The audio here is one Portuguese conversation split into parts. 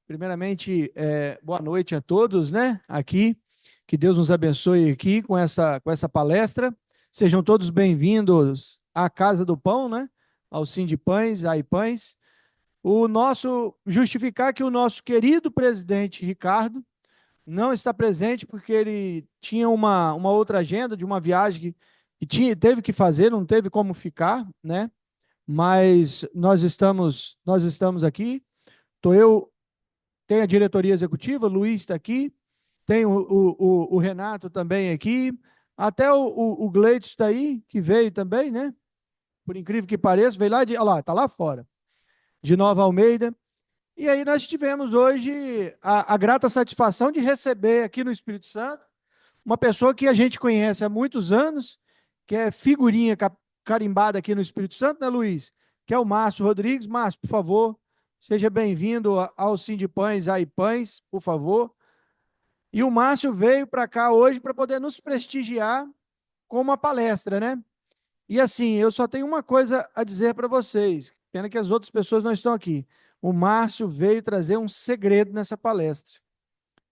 Primeiramente, boa noite a todos, né? Aqui, que Deus nos abençoe aqui com essa palestra. Sejam todos bem-vindos à Casa do Pão, né? Ao Sim de Pães, AI Pães. Justificar que o nosso querido presidente Ricardo não está presente porque ele tinha uma outra agenda de uma viagem que teve que fazer, não teve como ficar, né? Mas nós estamos aqui. Estou eu. Tem a diretoria executiva, o Luiz está aqui, tem o Renato também aqui, até o Gleito está aí, que veio também, né? Por incrível que pareça, veio lá olha lá, está lá fora, de Nova Almeida. E aí nós tivemos hoje a grata satisfação de receber aqui no Espírito Santo uma pessoa que a gente conhece há muitos anos, que é figurinha carimbada aqui no Espírito Santo, né, Luiz? Que é o Márcio Rodrigues. Márcio, por favor, seja bem-vindo ao Sim de Pães, AI Pães, por favor. E o Márcio veio para cá hoje para poder nos prestigiar com uma palestra, né? E assim, eu só tenho uma coisa a dizer para vocês, pena que as outras pessoas não estão aqui. O Márcio veio trazer um segredo nessa palestra.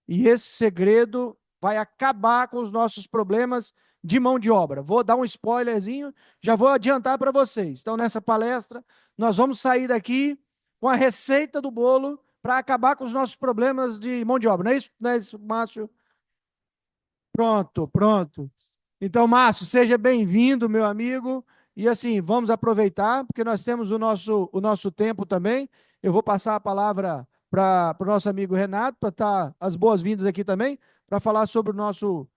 E esse segredo vai acabar com os nossos problemas de mão de obra. Vou dar um spoilerzinho, já vou adiantar para vocês. Então, nessa palestra, nós vamos sair daqui com a receita do bolo para acabar com os nossos problemas de mão de obra. Não é isso, Márcio? Pronto, pronto. Então, Márcio, seja bem-vindo, meu amigo. E assim, vamos aproveitar, porque nós temos o nosso tempo também. Eu vou passar a palavra para o nosso amigo Renato, para dar as boas-vindas aqui também, para falar sobre o nosso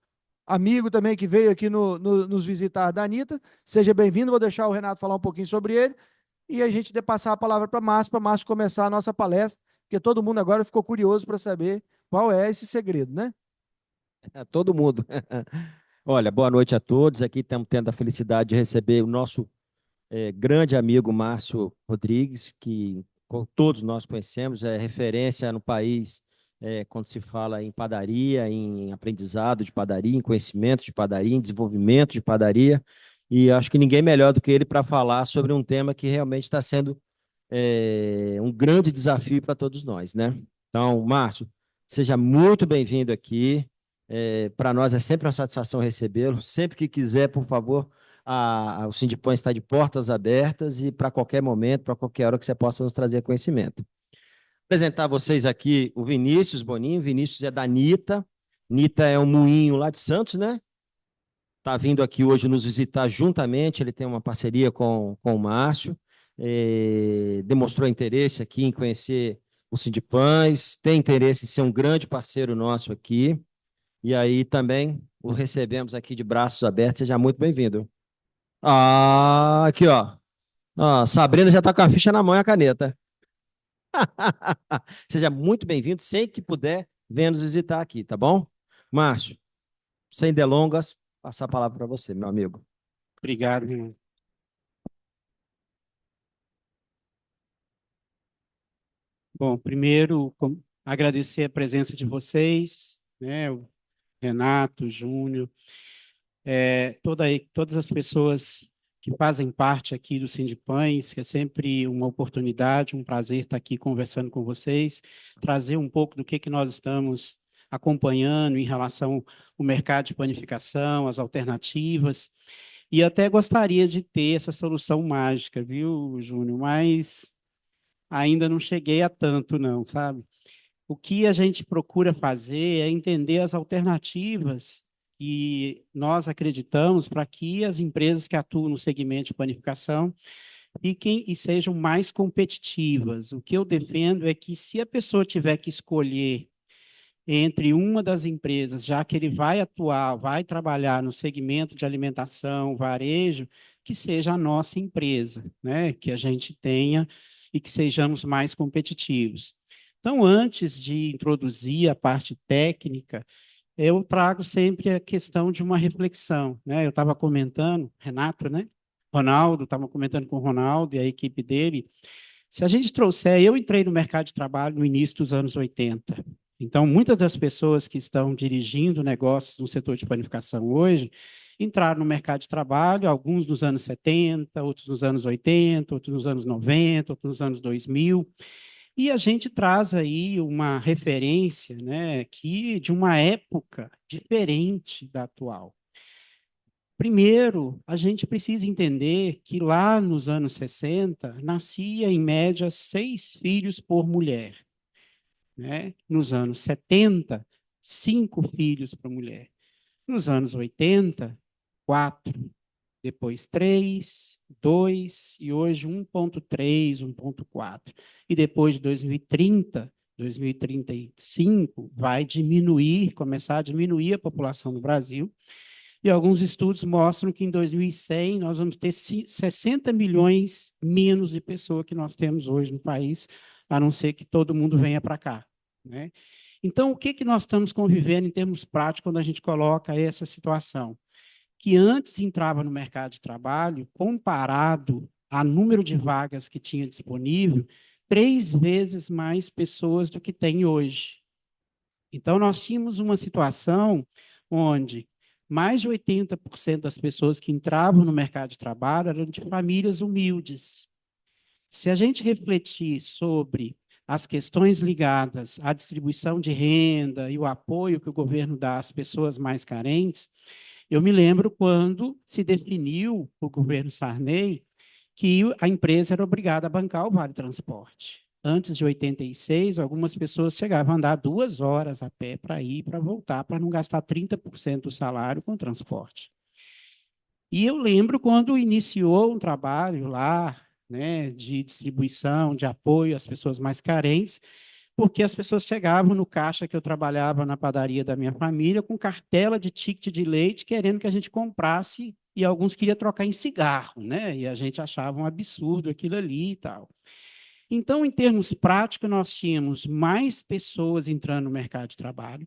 amigo também que veio aqui nos visitar, da Anitta. Seja bem-vindo, vou deixar o Renato falar um pouquinho sobre ele e a gente passar a palavra para Márcio começar a nossa palestra, porque todo mundo agora ficou curioso para saber qual é esse segredo, né? Todo mundo. Olha, boa noite a todos. Aqui estamos tendo a felicidade de receber o nosso grande amigo Márcio Rodrigues, que todos nós conhecemos, é referência no país quando se fala em padaria, em aprendizado de padaria, em conhecimento de padaria, em desenvolvimento de padaria. E acho que ninguém melhor do que ele para falar sobre um tema que realmente está sendo um grande desafio para todos nós, né? Então, Márcio, seja muito bem-vindo aqui. Para nós é sempre uma satisfação recebê-lo. Sempre que quiser, por favor, o Sindipã está de portas abertas e para qualquer momento, para qualquer hora que você possa nos trazer conhecimento. Apresentar a vocês aqui o Vinícius Boninho. Vinícius é da Nita. Nita é um moinho lá de Santos, né? Está vindo aqui hoje nos visitar juntamente. Ele tem uma parceria com o Márcio. Demonstrou interesse aqui em conhecer o Sindipães, tem interesse em ser um grande parceiro nosso aqui. E aí também o recebemos aqui de braços abertos. Seja muito bem-vindo. Aqui, ó. Sabrina já está com a ficha na mão e a caneta. Seja muito bem-vindo. Sempre que puder, venha nos visitar aqui, tá bom? Márcio, sem delongas, passar a palavra para você, meu amigo. Obrigado, irmão. Bom, primeiro, agradecer a presença de vocês, né, o Renato, o Júnior, todas as pessoas que fazem parte aqui do Sindipães, que é sempre uma oportunidade, um prazer estar aqui conversando com vocês, trazer um pouco do que nós estamos acompanhando em relação ao mercado de panificação, as alternativas, e até gostaria de ter essa solução mágica, viu, Júnior? Mas ainda não cheguei a tanto, não, sabe? O que a gente procura fazer é entender as alternativas que nós acreditamos para que as empresas que atuam no segmento de panificação fiquem e sejam mais competitivas. O que eu defendo é que se a pessoa tiver que escolher entre uma das empresas, já que ele vai atuar, vai trabalhar no segmento de alimentação, varejo, que seja a nossa empresa, né? Que a gente tenha e que sejamos mais competitivos. Então, antes de introduzir a parte técnica, eu trago sempre a questão de uma reflexão, né? Eu estava comentando, Renato, né? Ronaldo, estava comentando com o Ronaldo e a equipe dele. Se a gente trouxer, eu entrei no mercado de trabalho no início dos anos 80. Então, muitas das pessoas que estão dirigindo negócios no setor de panificação hoje entraram no mercado de trabalho, alguns nos anos 70, outros nos anos 80, outros nos anos 90, outros nos anos 2000. E a gente traz aí uma referência, né, que de uma época diferente da atual. Primeiro, a gente precisa entender que lá nos anos 60, nascia em média 6 filhos por mulher, né? Nos anos 70, 5 filhos por mulher. Nos anos 80, 4, depois 3, 2 e hoje 1,3, 1,4. E depois de 2030, 2035, vai diminuir, começar a diminuir a população no Brasil. E alguns estudos mostram que em 2100 nós vamos ter 60 milhões menos de pessoas que nós temos hoje no país, a não ser que todo mundo venha para cá, né? Então, o que que nós estamos convivendo em termos práticos quando a gente coloca essa situação? Que antes entrava no mercado de trabalho, comparado a número de vagas que tinha disponível, 3 vezes mais pessoas do que tem hoje. Então, nós tínhamos uma situação onde mais de 80% das pessoas que entravam no mercado de trabalho eram de famílias humildes. Se a gente refletir sobre as questões ligadas à distribuição de renda e o apoio que o governo dá às pessoas mais carentes, eu me lembro quando se definiu, o governo Sarney, que a empresa era obrigada a bancar o Vale Transporte. Antes de 86, algumas pessoas chegavam a andar 2 horas a pé para ir e para voltar, para não gastar 30% do salário com transporte. E eu lembro quando iniciou um trabalho lá, né, de distribuição, de apoio às pessoas mais carentes, porque as pessoas chegavam no caixa que eu trabalhava na padaria da minha família com cartela de ticket de leite, querendo que a gente comprasse, e alguns queriam trocar em cigarro, né? E a gente achava um absurdo aquilo ali e tal. Então, em termos práticos, nós tínhamos mais pessoas entrando no mercado de trabalho,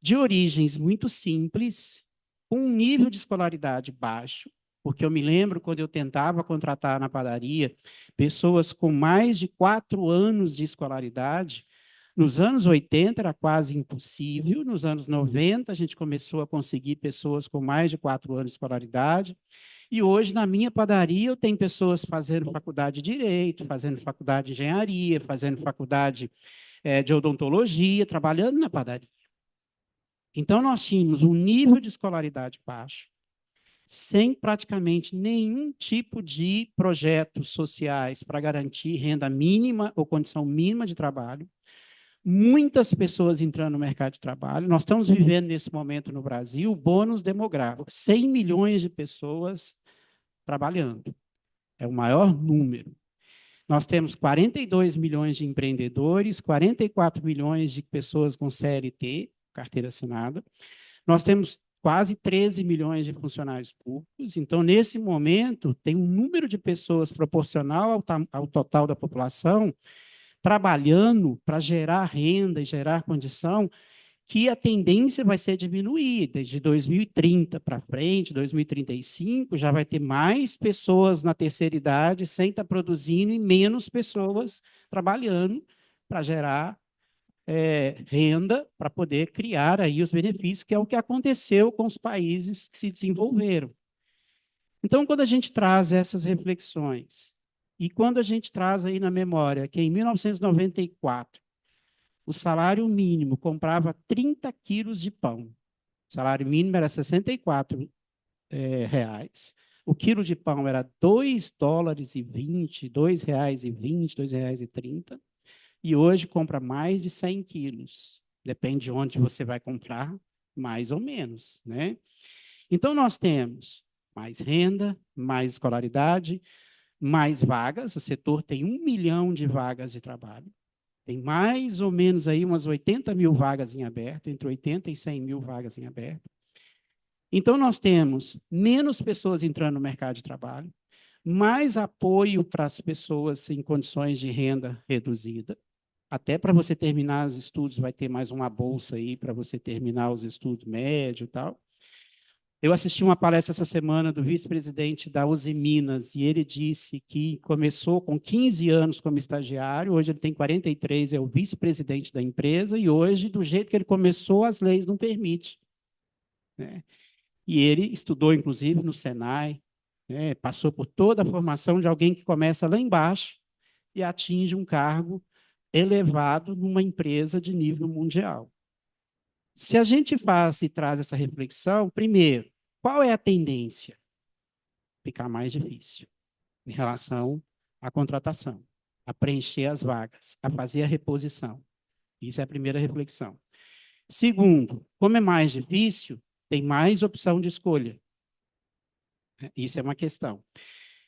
de origens muito simples, com um nível de escolaridade baixo, porque eu me lembro quando eu tentava contratar na padaria pessoas com mais de 4 anos de escolaridade. Nos anos 80 era quase impossível, nos anos 90 a gente começou a conseguir pessoas com mais de 4 anos de escolaridade, e hoje na minha padaria eu tenho pessoas fazendo faculdade de Direito, fazendo faculdade de Engenharia, fazendo faculdade de Odontologia, trabalhando na padaria. Então nós tínhamos um nível de escolaridade baixo, sem praticamente nenhum tipo de projetos sociais para garantir renda mínima ou condição mínima de trabalho, muitas pessoas entrando no mercado de trabalho. Nós estamos vivendo nesse momento no Brasil o bônus demográfico, 100 milhões de pessoas trabalhando. É o maior número. Nós temos 42 milhões de empreendedores, 44 milhões de pessoas com CLT, carteira assinada. Nós temos quase 13 milhões de funcionários públicos. Então, nesse momento, tem um número de pessoas proporcional ao total da população trabalhando para gerar renda e gerar condição, que a tendência vai ser diminuir. Desde 2030 para frente, 2035, já vai ter mais pessoas na terceira idade sem estar produzindo e menos pessoas trabalhando para gerar renda, para poder criar aí os benefícios, que é o que aconteceu com os países que se desenvolveram. Então, quando a gente traz essas reflexões, e quando a gente traz aí na memória que em 1994, o salário mínimo comprava 30 quilos de pão. O salário mínimo era 64 reais. O quilo de pão era 2 dólares e 20, 2 reais e 20, 2 reais e 30. E hoje compra mais de 100 quilos. Depende de onde você vai comprar, mais ou menos, né? Então, nós temos mais renda, mais escolaridade, mais vagas. O setor tem 1 milhão de vagas de trabalho. Tem mais ou menos aí umas 80 mil vagas em aberto, entre 80 e 100 mil vagas em aberto. Então, nós temos menos pessoas entrando no mercado de trabalho, mais apoio para as pessoas em condições de renda reduzida. Até para você terminar os estudos, vai ter mais uma bolsa aí para você terminar os estudos médio e tal. Eu assisti uma palestra essa semana do vice-presidente da Uzi Minas, e ele disse que começou com 15 anos como estagiário, hoje ele tem 43, é o vice-presidente da empresa, e hoje, do jeito que ele começou, as leis não permitem, né? E ele estudou, inclusive, no Senai, né? Passou por toda a formação de alguém que começa lá embaixo e atinge um cargo elevado numa empresa de nível mundial. Se a gente faz e traz essa reflexão, primeiro, qual é a tendência? Ficar mais difícil em relação à contratação, a preencher as vagas, a fazer a reposição. Isso é a primeira reflexão. Segundo, como é mais difícil, tem mais opção de escolha. Isso é uma questão.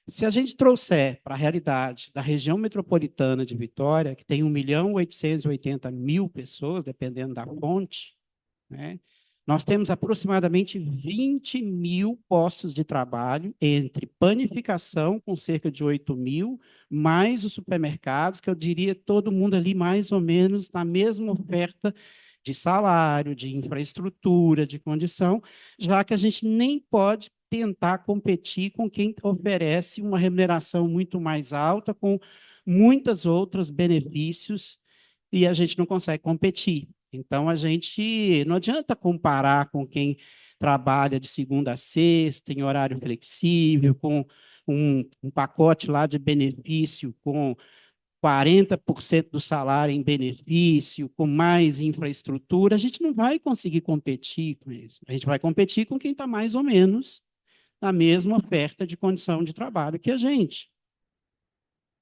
Se a gente trouxer para a realidade da região metropolitana de Vitória, que tem 1.880.000 pessoas, dependendo da fonte, né, nós temos aproximadamente 20.000 postos de trabalho entre panificação, com cerca de 8.000, mais os supermercados, que eu diria todo mundo ali mais ou menos na mesma oferta de salário, de infraestrutura, de condição, já que a gente nem pode tentar competir com quem oferece uma remuneração muito mais alta, com muitos outros benefícios, e a gente não consegue competir. Então, a gente não adianta comparar com quem trabalha de segunda a sexta, em horário flexível, com um pacote lá de benefício, com 40% do salário em benefício, com mais infraestrutura, a gente não vai conseguir competir com isso. A gente vai competir com quem está mais ou menos na mesma oferta de condição de trabalho que a gente.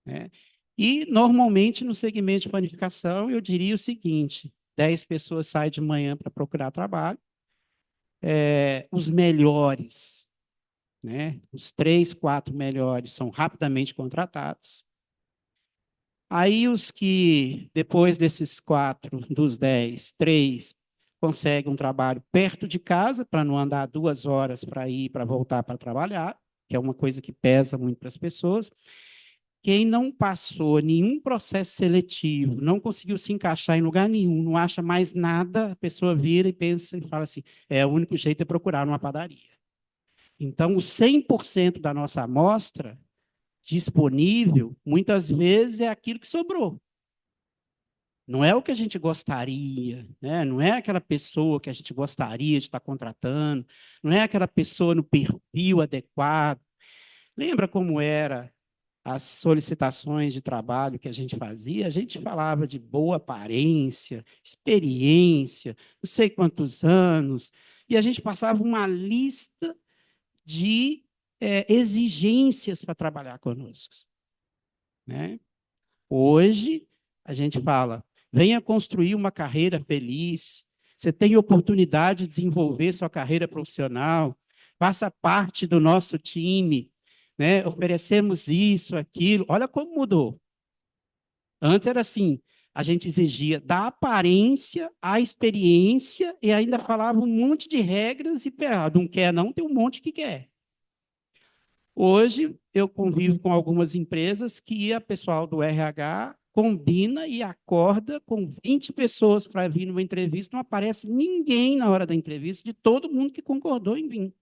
Né? E, normalmente, no segmento de panificação, eu diria o seguinte: 10 pessoas saem de manhã para procurar trabalho, os melhores, né? Os 3, 4 melhores são rapidamente contratados. Aí os que, depois desses 4, dos 10, 3, conseguem um trabalho perto de casa, para não andar 2 horas para ir para voltar para trabalhar, que é uma coisa que pesa muito para as pessoas. Quem não passou nenhum processo seletivo, não conseguiu se encaixar em lugar nenhum, não acha mais nada, a pessoa vira e pensa e fala assim, o único jeito é procurar numa padaria. Então, o 100% da nossa amostra disponível, muitas vezes é aquilo que sobrou. Não é o que a gente gostaria, né? Não é aquela pessoa que a gente gostaria de estar contratando, não é aquela pessoa no perfil adequado. Lembra como era as solicitações de trabalho que a gente fazia? A gente falava de boa aparência, experiência, não sei quantos anos, e a gente passava uma lista de exigências para trabalhar conosco. Né? Hoje, a gente fala, venha construir uma carreira feliz, você tem oportunidade de desenvolver sua carreira profissional, faça parte do nosso time, né? Oferecemos isso, aquilo. Olha como mudou. Antes era assim, a gente exigia da aparência à experiência e ainda falava um monte de regras e não quer não, tem um monte que quer. Hoje, eu convivo com algumas empresas que a pessoal do RH combina e acorda com 20 pessoas para vir numa entrevista, não aparece ninguém na hora da entrevista de todo mundo que concordou em vir.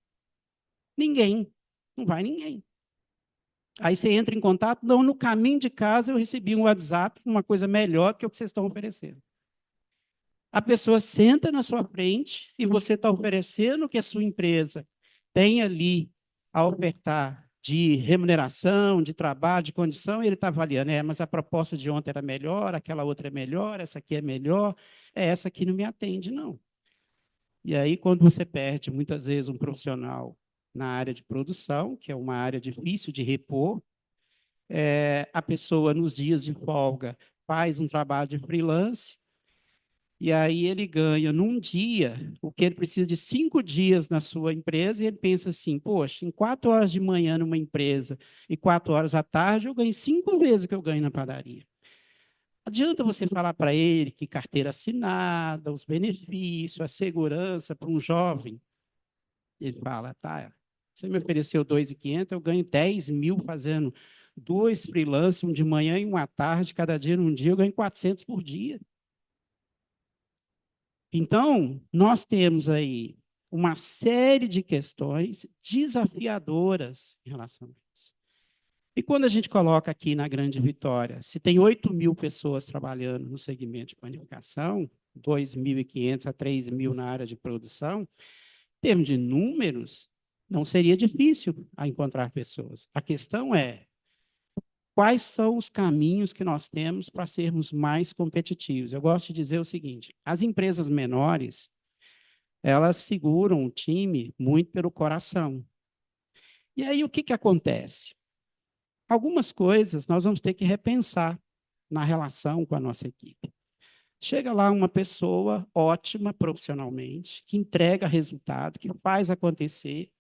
Ninguém. Não vai ninguém. Aí você entra em contato, não, no caminho de casa eu recebi um WhatsApp, uma coisa melhor que o que vocês estão oferecendo. A pessoa senta na sua frente e você está oferecendo que a sua empresa tem ali a ofertar de remuneração, de trabalho, de condição, e ele está avaliando, mas a proposta de ontem era melhor, aquela outra é melhor, essa aqui é melhor, essa aqui não me atende, não. E aí, quando você perde, muitas vezes, um profissional na área de produção, que é uma área difícil de repor, a pessoa, nos dias de folga, faz um trabalho de freelance, e aí ele ganha, num dia, o que ele precisa de 5 dias na sua empresa, e ele pensa assim, poxa, em 4 horas de manhã numa empresa e 4 horas à tarde, eu ganho 5 vezes o que eu ganho na padaria. Adianta você falar para ele que carteira assinada, os benefícios, a segurança para um jovem. Ele fala, tá, você me ofereceu 2.500, eu ganho 10.000 fazendo 2 freelancers, um de manhã e um à tarde, cada dia num dia, eu ganho 400 por dia. Então, nós temos aí uma série de questões desafiadoras em relação a isso. E quando a gente coloca aqui na Grande Vitória, se tem 8.000 pessoas trabalhando no segmento de panificação, 2.500 a 3.000 na área de produção, em termos de números, não seria difícil encontrar pessoas. A questão é, quais são os caminhos que nós temos para sermos mais competitivos? Eu gosto de dizer o seguinte: as empresas menores, elas seguram o time muito pelo coração. E aí, o que que acontece? Algumas coisas nós vamos ter que repensar na relação com a nossa equipe. Chega lá uma pessoa ótima profissionalmente, que entrega resultado, que faz acontecer,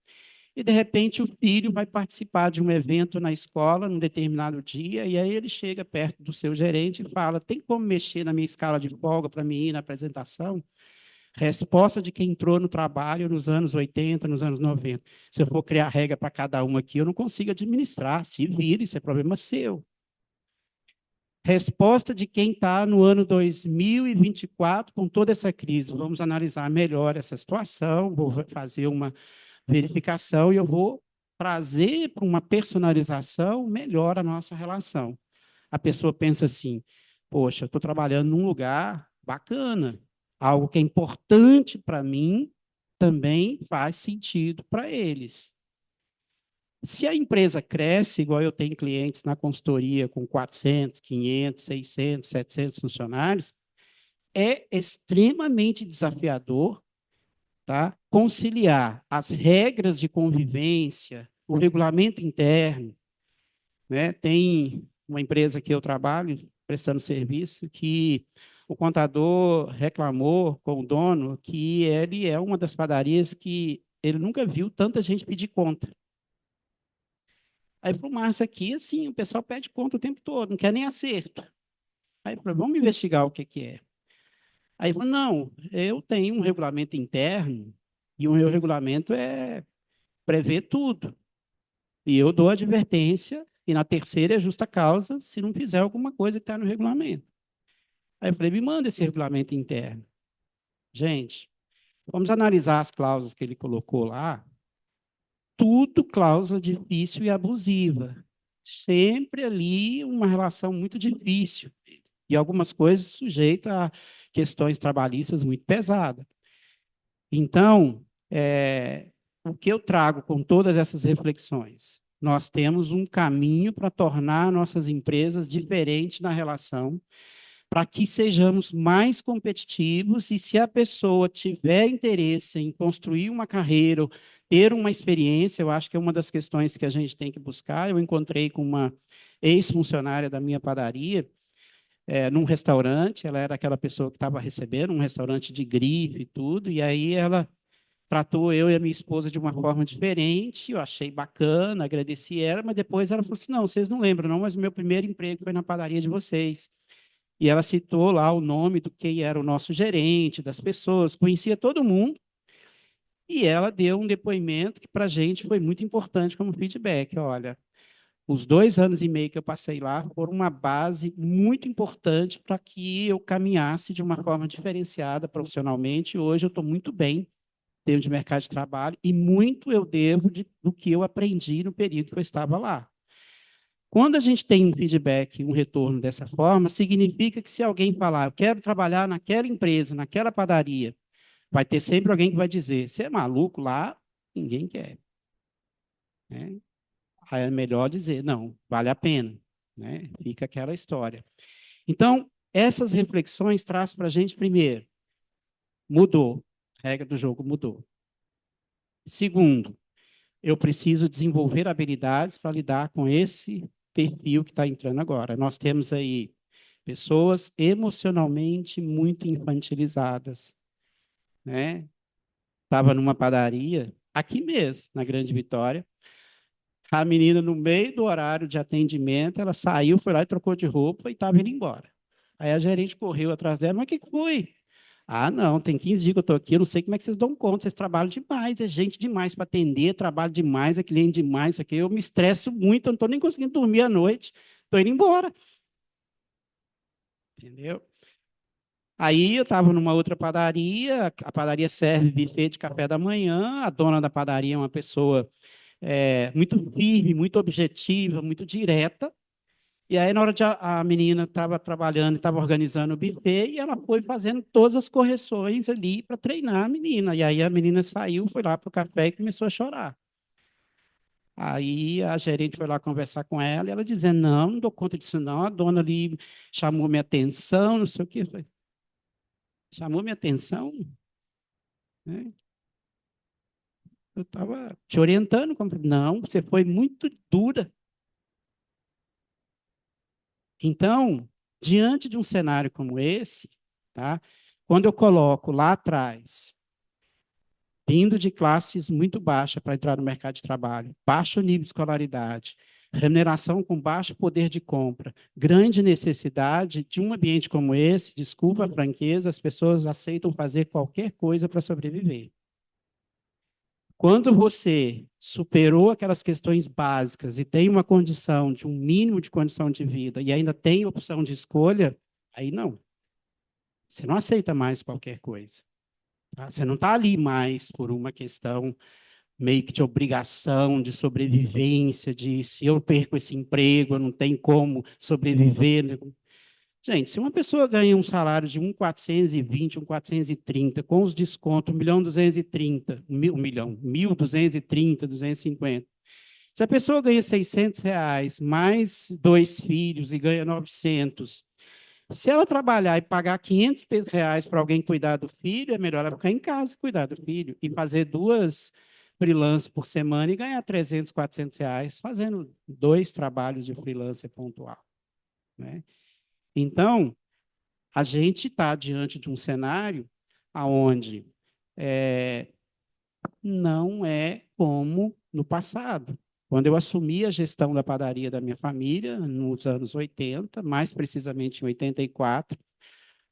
e de repente o filho vai participar de um evento na escola num determinado dia, e aí ele chega perto do seu gerente e fala: tem como mexer na minha escala de folga para mim ir na apresentação? Resposta de quem entrou no trabalho nos anos 80, nos anos 90. Se eu for criar regra para cada um aqui, eu não consigo administrar. Se vira, isso é problema seu. Resposta de quem está no ano 2024 com toda essa crise. Vamos analisar melhor essa situação, vou fazer uma verificação e eu vou trazer para uma personalização melhor a nossa relação. A pessoa pensa assim: poxa, eu estou trabalhando num lugar bacana, algo que é importante para mim também faz sentido para eles. Se a empresa cresce, igual eu tenho clientes na consultoria com 400, 500, 600, 700 funcionários, é extremamente desafiador, tá, conciliar as regras de convivência, o regulamento interno, né? Tem uma empresa que eu trabalho prestando serviço que o contador reclamou com o dono que ele é uma das padarias que ele nunca viu tanta gente pedir conta. Aí, para o Márcio aqui, assim, o pessoal pede conta o tempo todo, não quer nem acerto. Aí, falei: vamos investigar o que que é. Aí, falou: não, eu tenho um regulamento interno e o meu regulamento prevê tudo. E eu dou advertência e na terceira é justa causa se não fizer alguma coisa que está no regulamento. Aí eu falei: me manda esse regulamento interno. Gente, vamos analisar as cláusulas que ele colocou lá. Tudo cláusula difícil e abusiva. Sempre ali uma relação muito difícil. E algumas coisas sujeitas a questões trabalhistas muito pesadas. Então, o que eu trago com todas essas reflexões? Nós temos um caminho para tornar nossas empresas diferentes na relação, para que sejamos mais competitivos, e se a pessoa tiver interesse em construir uma carreira, ter uma experiência, eu acho que é uma das questões que a gente tem que buscar. Eu encontrei com uma ex-funcionária da minha padaria, num restaurante, ela era aquela pessoa que estava recebendo, um restaurante de grife e tudo, e aí ela tratou eu e a minha esposa de uma forma diferente, eu achei bacana, agradeci ela, mas depois ela falou assim: não, vocês não lembram não, mas o meu primeiro emprego foi na padaria de vocês. E ela citou lá o nome do quem era o nosso gerente, das pessoas, conhecia todo mundo, e ela deu um depoimento que para a gente foi muito importante como feedback. Olha, os 2 anos e meio que eu passei lá foram uma base muito importante para que eu caminhasse de uma forma diferenciada profissionalmente. Hoje eu estou muito bem dentro de mercado de trabalho e muito eu devo do que eu aprendi no período que eu estava lá. Quando a gente tem um feedback, um retorno dessa forma, significa que se alguém falar: eu quero trabalhar naquela empresa, naquela padaria, vai ter sempre alguém que vai dizer: você é maluco lá? Ninguém quer. Né? Aí é melhor dizer: não, vale a pena. Né? Fica aquela história. Então, essas reflexões trazem para a gente, primeiro, mudou. A regra do jogo mudou. Segundo, eu preciso desenvolver habilidades para lidar com esse perfil que está entrando agora. Nós temos aí pessoas emocionalmente muito infantilizadas, né? Estava numa padaria, aqui mesmo, na Grande Vitória, a menina, no meio do horário de atendimento, ela saiu, foi lá e trocou de roupa e estava indo embora. Aí a gerente correu atrás dela: mas o que foi? Ah, não, tem 15 dias que eu estou aqui, eu não sei como é que vocês dão conta, vocês trabalham demais, é gente demais para atender, trabalho demais, é cliente demais, isso aqui. Eu me estresso muito, eu não estou nem conseguindo dormir à noite, estou indo embora. Entendeu? Aí eu estava numa outra padaria, a padaria serve buffet de café da manhã, a dona da padaria é uma pessoa muito firme, muito objetiva, muito direta. E aí, na hora de a menina estava trabalhando, estava organizando o buffet, e ela foi fazendo todas as correções ali para treinar a menina. E aí a menina saiu, foi lá para o café e começou a chorar. Aí a gerente foi lá conversar com ela, e ela dizendo, não dou conta disso não, a dona ali chamou minha atenção, não sei o quê. Eu falei, chamou minha atenção? Né? Eu estava te orientando, como, não, você foi muito dura. Então, diante de um cenário como esse, tá? Quando eu coloco lá atrás, vindo de classes muito baixas para entrar no mercado de trabalho, baixo nível de escolaridade, remuneração com baixo poder de compra, grande necessidade de um ambiente como esse, desculpa a franqueza, as pessoas aceitam fazer qualquer coisa para sobreviver. Quando você superou aquelas questões básicas e tem uma condição de um mínimo de condição de vida e ainda tem opção de escolha, aí não. Você não aceita mais qualquer coisa. Tá? Você não está ali mais por uma questão meio que de obrigação, de sobrevivência, de se eu perco esse emprego, eu não tenho como sobreviver. Gente, se uma pessoa ganha um salário de 1.420, 1.430, com os descontos, 1.230, 1.230, 250. Se a pessoa ganha R$ 600, mais 2 filhos e ganha 900, se ela trabalhar e pagar R$ 500 para alguém cuidar do filho, é melhor ela ficar em casa e cuidar do filho e fazer 2 freelances por semana e ganhar R$ 300, R$ 400 fazendo 2 trabalhos de freelancer pontual. Né? Então, a gente está diante de um cenário onde não é como no passado. Quando eu assumi a gestão da padaria da minha família, nos anos 80, mais precisamente em 84,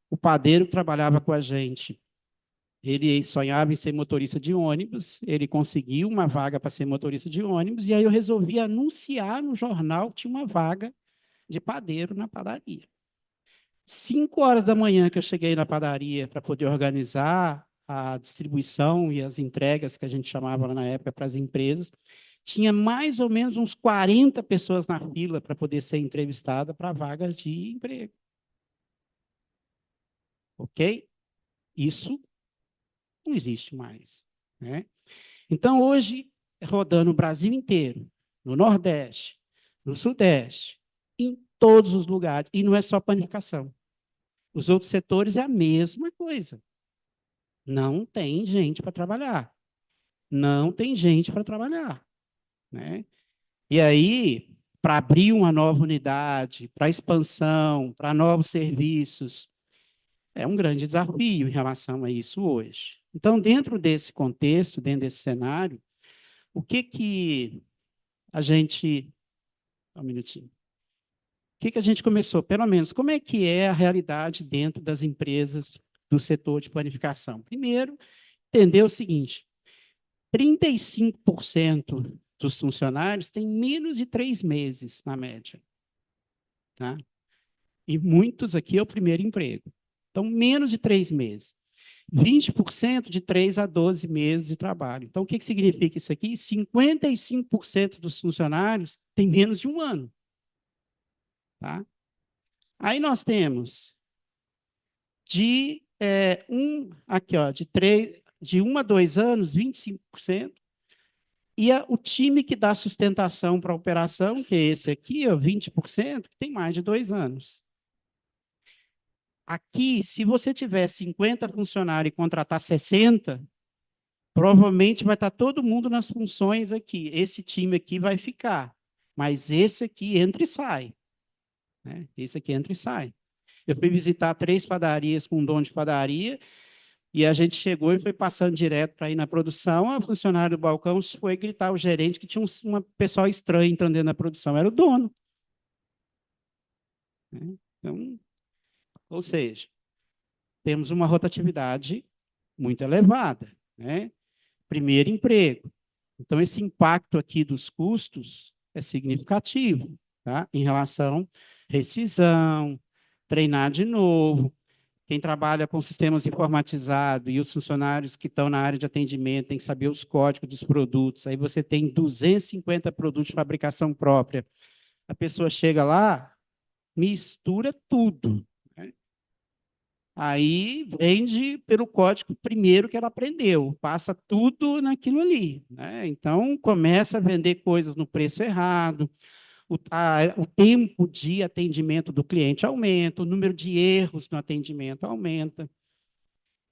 o padeiro que trabalhava com a gente, ele sonhava em ser motorista de ônibus, ele conseguiu uma vaga para ser motorista de ônibus, e aí eu resolvi anunciar no jornal que tinha uma vaga de padeiro na padaria. 5 horas da manhã que eu cheguei na padaria para poder organizar a distribuição e as entregas, que a gente chamava lá na época, para as empresas, tinha mais ou menos uns 40 pessoas na fila para poder ser entrevistada para vagas de emprego. Ok? Isso não existe mais. Né? Então, hoje, rodando o Brasil inteiro, no Nordeste, no Sudeste, em todos os lugares, e não é só panificação. Os outros setores é a mesma coisa. Não tem gente para trabalhar. Não tem gente para trabalhar. Né? E aí, para abrir uma nova unidade, para expansão, para novos serviços, é um grande desafio em relação a isso hoje. Então, dentro desse contexto, dentro desse cenário, o que a gente... Um minutinho. O que a gente começou? Pelo menos, como é que é a realidade dentro das empresas do setor de planificação? Primeiro, entender o seguinte, 35% dos funcionários têm menos de 3 meses, na média. Tá? E muitos aqui é o primeiro emprego. Então, menos de 3 meses. 20% de 3 a 12 meses de trabalho. Então, o que significa isso aqui? 55% dos funcionários têm menos de 1 ano. Tá? Aí nós temos de 1 a 2 anos, 25%. E o time que dá sustentação para a operação, que é esse aqui, 20%, tem mais de 2 anos. Aqui, se você tiver 50 funcionários e contratar 60, provavelmente vai estar todo mundo nas funções aqui. Esse time aqui vai ficar, mas esse aqui entra e sai. Né? Esse aqui entra e sai. Eu fui visitar 3 padarias com um dono de padaria, e a gente chegou e foi passando direto para ir na produção, a funcionária do balcão foi gritar ao gerente que tinha um pessoal estranho entrando dentro da produção, era o dono. Né? Então, ou seja, temos uma rotatividade muito elevada. Né? Primeiro emprego. Então, esse impacto aqui dos custos é significativo, tá? Em relação à rescisão, treinar de novo. Quem trabalha com sistemas informatizados e os funcionários que estão na área de atendimento têm que saber os códigos dos produtos. Aí você tem 250 produtos de fabricação própria. A pessoa chega lá, mistura tudo. Né? Aí vende pelo código primeiro que ela aprendeu, passa tudo naquilo ali, né? Então começa a vender coisas no preço errado, o tempo de atendimento do cliente aumenta, o número de erros no atendimento aumenta.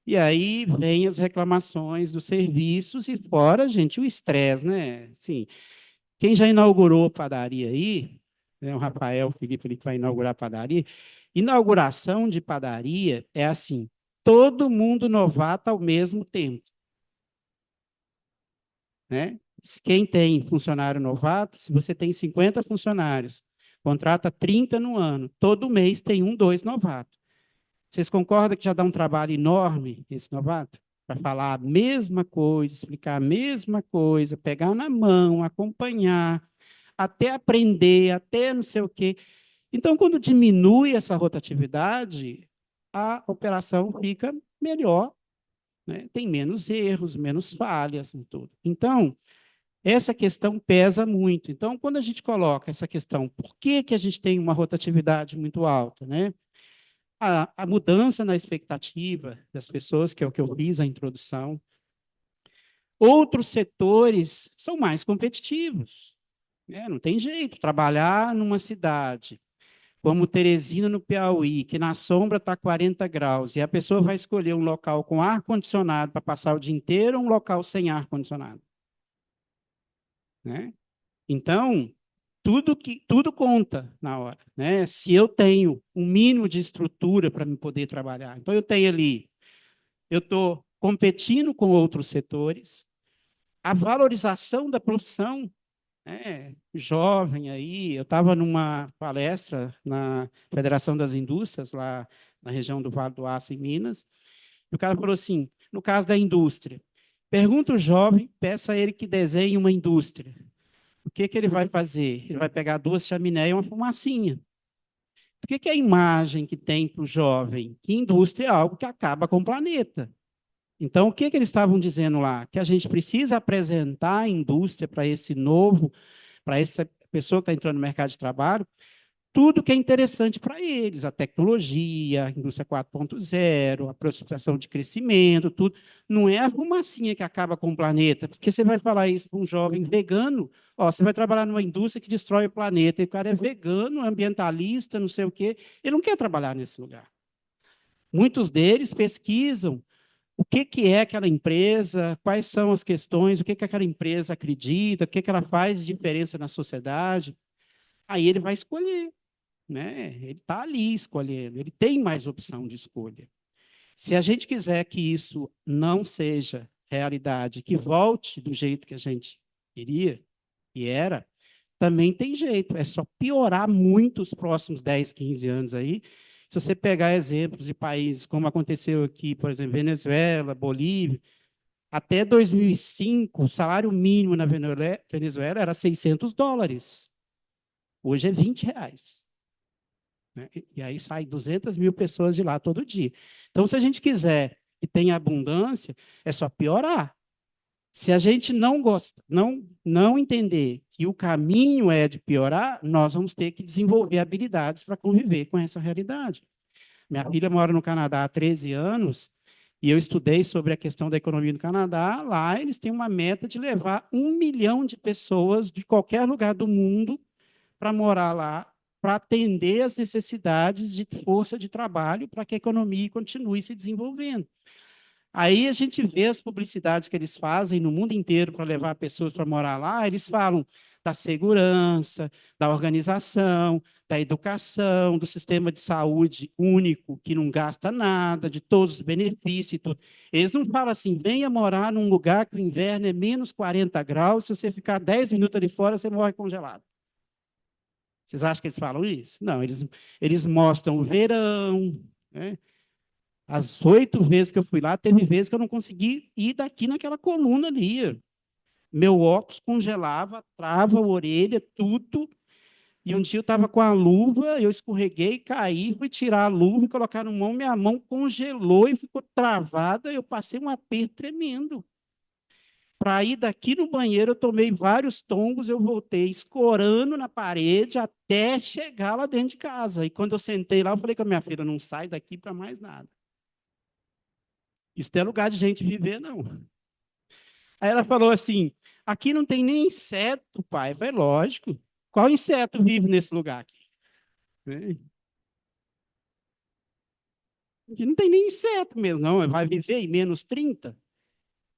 E aí vem as reclamações dos serviços e fora, gente, o estresse, né? Sim, quem já inaugurou padaria aí, né, o Rafael, o Felipe, ele que vai inaugurar padaria. Inauguração de padaria é assim, todo mundo novato ao mesmo tempo, né? Quem tem funcionário novato, se você tem 50 funcionários, contrata 30 no ano, todo mês tem um, dois novatos. Vocês concordam que já dá um trabalho enorme esse novato? Para falar a mesma coisa, explicar a mesma coisa, pegar na mão, acompanhar, até aprender, até não sei o quê. Então, quando diminui essa rotatividade, a operação fica melhor, né? Tem menos erros, menos falhas em tudo. Então, essa questão pesa muito. Então, quando a gente coloca essa questão, por que, que a gente tem uma rotatividade muito alta, né? A mudança na expectativa das pessoas, que é o que eu fiz a introdução. Outros setores são mais competitivos, né? Não tem jeito. Trabalhar numa cidade como Teresina, no Piauí, que na sombra está 40 graus, e a pessoa vai escolher um local com ar-condicionado para passar o dia inteiro ou um local sem ar-condicionado, né? Então, tudo conta na hora, né? Se eu tenho um mínimo de estrutura para me poder trabalhar, então eu tenho ali, eu estou competindo com outros setores, a valorização da profissão, né? Jovem aí, eu estava numa palestra na Federação das Indústrias, lá na região do Vale do Aço, em Minas, e o cara falou assim, no caso da indústria, pergunta o jovem, peça a ele que desenhe uma indústria. O que, que ele vai fazer? Ele vai pegar duas chaminés e uma fumacinha. O que, que é a imagem que tem para o jovem? Que indústria é algo que acaba com o planeta. Então, o que, que eles estavam dizendo lá? Que a gente precisa apresentar a indústria para esse novo, para essa pessoa que está entrando no mercado de trabalho, tudo que é interessante para eles, a tecnologia, a indústria 4.0, a prospecção de crescimento, tudo. Não é a fumacinha que acaba com o planeta, porque você vai falar isso para um jovem vegano, ó, você vai trabalhar numa indústria que destrói o planeta, e o cara é vegano, ambientalista, não sei o quê, ele não quer trabalhar nesse lugar. Muitos deles pesquisam o que, que é aquela empresa, quais são as questões, o que, que aquela empresa acredita, o que, que ela faz de diferença na sociedade. Aí ele vai escolher, né? Ele está ali escolhendo, ele tem mais opção de escolha. Se a gente quiser que isso não seja realidade, que volte do jeito que a gente queria e era, também tem jeito, é só piorar muito os próximos 10, 15 anos aí. Se você pegar exemplos de países como aconteceu aqui, por exemplo, Venezuela, Bolívia, até 2005, o salário mínimo na Venezuela era $600. Hoje é R$ 20. Né? E aí sai 200 mil pessoas de lá todo dia. Então, se a gente quiser que tenha abundância, é só piorar. Se a gente não gosta, não entender que o caminho é de piorar, nós vamos ter que desenvolver habilidades para conviver com essa realidade. Minha filha mora no Canadá há 13 anos e eu estudei sobre a questão da economia do Canadá. Lá eles têm uma meta de levar 1 milhão de pessoas de qualquer lugar do mundo para morar lá, para atender as necessidades de força de trabalho para que a economia continue se desenvolvendo. Aí a gente vê as publicidades que eles fazem no mundo inteiro para levar pessoas para morar lá, eles falam da segurança, da organização, da educação, do sistema de saúde único, que não gasta nada, de todos os benefícios e tudo. Eles não falam assim, venha morar num lugar que o inverno é menos 40 graus, se você ficar 10 minutos ali fora, você morre congelado. Vocês acham que eles falam isso? Não, eles mostram o verão, né? As 8 vezes que eu fui lá, teve vezes que eu não consegui ir daqui naquela coluna ali. Meu óculos congelava, trava a orelha, tudo. E um dia eu estava com a luva, eu escorreguei, caí, fui tirar a luva e colocar no mão, minha mão congelou e ficou travada. Eu passei um aperto tremendo. Para ir daqui no banheiro, eu tomei vários tombos, eu voltei escorando na parede até chegar lá dentro de casa. E quando eu sentei lá, eu falei com a minha filha, não sai daqui para mais nada. Isso não é lugar de gente viver, não. Aí ela falou assim, aqui não tem nem inseto, pai. Eu falei, lógico. Qual inseto vive nesse lugar aqui? Né? Aqui não tem nem inseto mesmo, não. Vai viver em -30?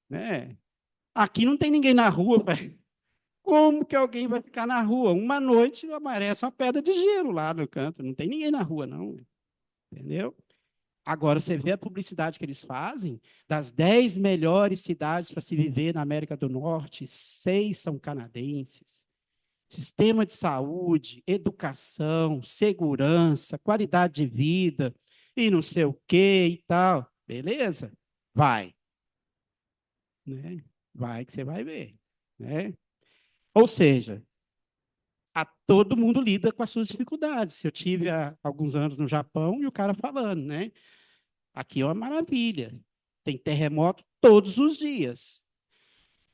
Né? Aqui não tem ninguém na rua, pai. Como que alguém vai ficar na rua? Uma noite aparece uma pedra de gelo lá no canto. Não tem ninguém na rua, não. Entendeu? Agora, você vê a publicidade que eles fazem, das 10 melhores cidades para se viver na América do Norte, 6 são canadenses. Sistema de saúde, educação, segurança, qualidade de vida, e não sei o quê e tal. Beleza? Vai. Né? Vai que você vai ver. Né? Ou seja, todo mundo lida com as suas dificuldades. Eu tive há alguns anos no Japão e o cara falando, né? Aqui é uma maravilha. Tem terremoto todos os dias.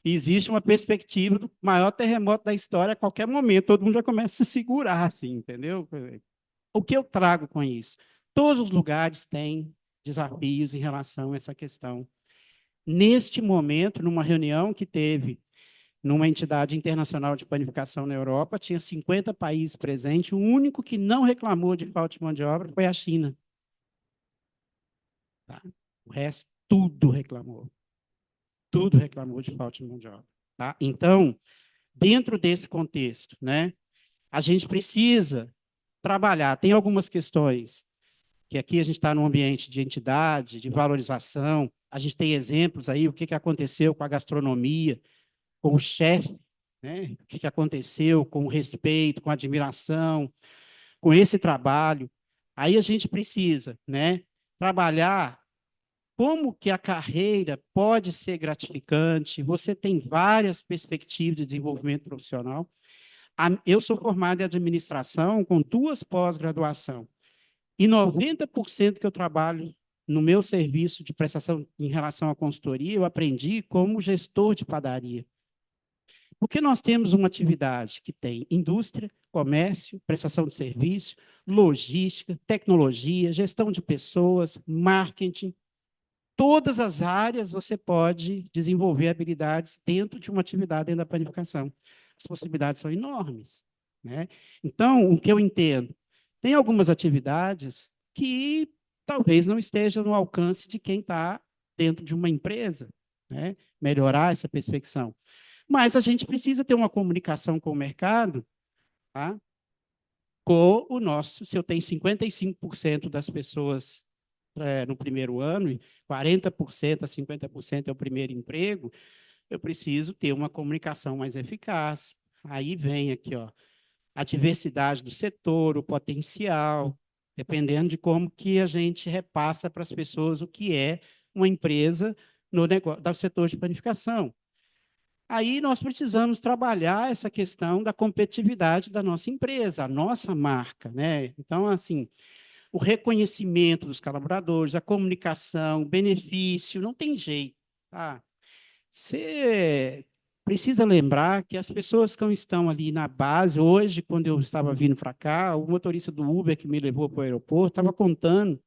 E existe uma perspectiva do maior terremoto da história a qualquer momento. Todo mundo já começa a se segurar, assim, entendeu? O que eu trago com isso? Todos os lugares têm desafios em relação a essa questão. Neste momento, numa reunião que teve numa entidade internacional de panificação na Europa, tinha 50 países presentes, o único que não reclamou de falta de mão de obra foi a China. Tá? O resto, tudo reclamou. Tudo reclamou de falta de mão de obra. Tá? Então, dentro desse contexto, né, a gente precisa trabalhar. Tem algumas questões que aqui a gente está num ambiente de entidade, de valorização. A gente tem exemplos aí, o que aconteceu com a gastronomia, com o chefe, né? O que aconteceu com o respeito, com a admiração, com esse trabalho. Aí a gente precisa, né, trabalhar como que a carreira pode ser gratificante. Você tem várias perspectivas de desenvolvimento profissional. Eu sou formado em administração com 2 pós-graduação. E 90% que eu trabalho no meu serviço de prestação em relação à consultoria, eu aprendi como gestor de padaria. Porque nós temos uma atividade que tem indústria, comércio, prestação de serviço, logística, tecnologia, gestão de pessoas, marketing. Todas as áreas você pode desenvolver habilidades dentro de uma atividade dentro da panificação. As possibilidades são enormes. Né? Então, o que eu entendo? Tem algumas atividades que talvez não estejam no alcance de quem está dentro de uma empresa, né? Melhorar essa perspectiva. Mas a gente precisa ter uma comunicação com o mercado, tá? Com o nosso, se eu tenho 55% das pessoas no primeiro ano, e 40% a 50% é o primeiro emprego, eu preciso ter uma comunicação mais eficaz. Aí vem aqui, ó, a diversidade do setor, o potencial, dependendo de como que a gente repassa para as pessoas o que é uma empresa no negócio, do setor de panificação. Aí nós precisamos trabalhar essa questão da competitividade da nossa empresa, a nossa marca, né? Então, assim, o reconhecimento dos colaboradores, a comunicação, o benefício, não tem jeito, tá? Você precisa lembrar que as pessoas que estão ali na base, hoje, quando eu estava vindo para cá, o motorista do Uber que me levou para o aeroporto estava contando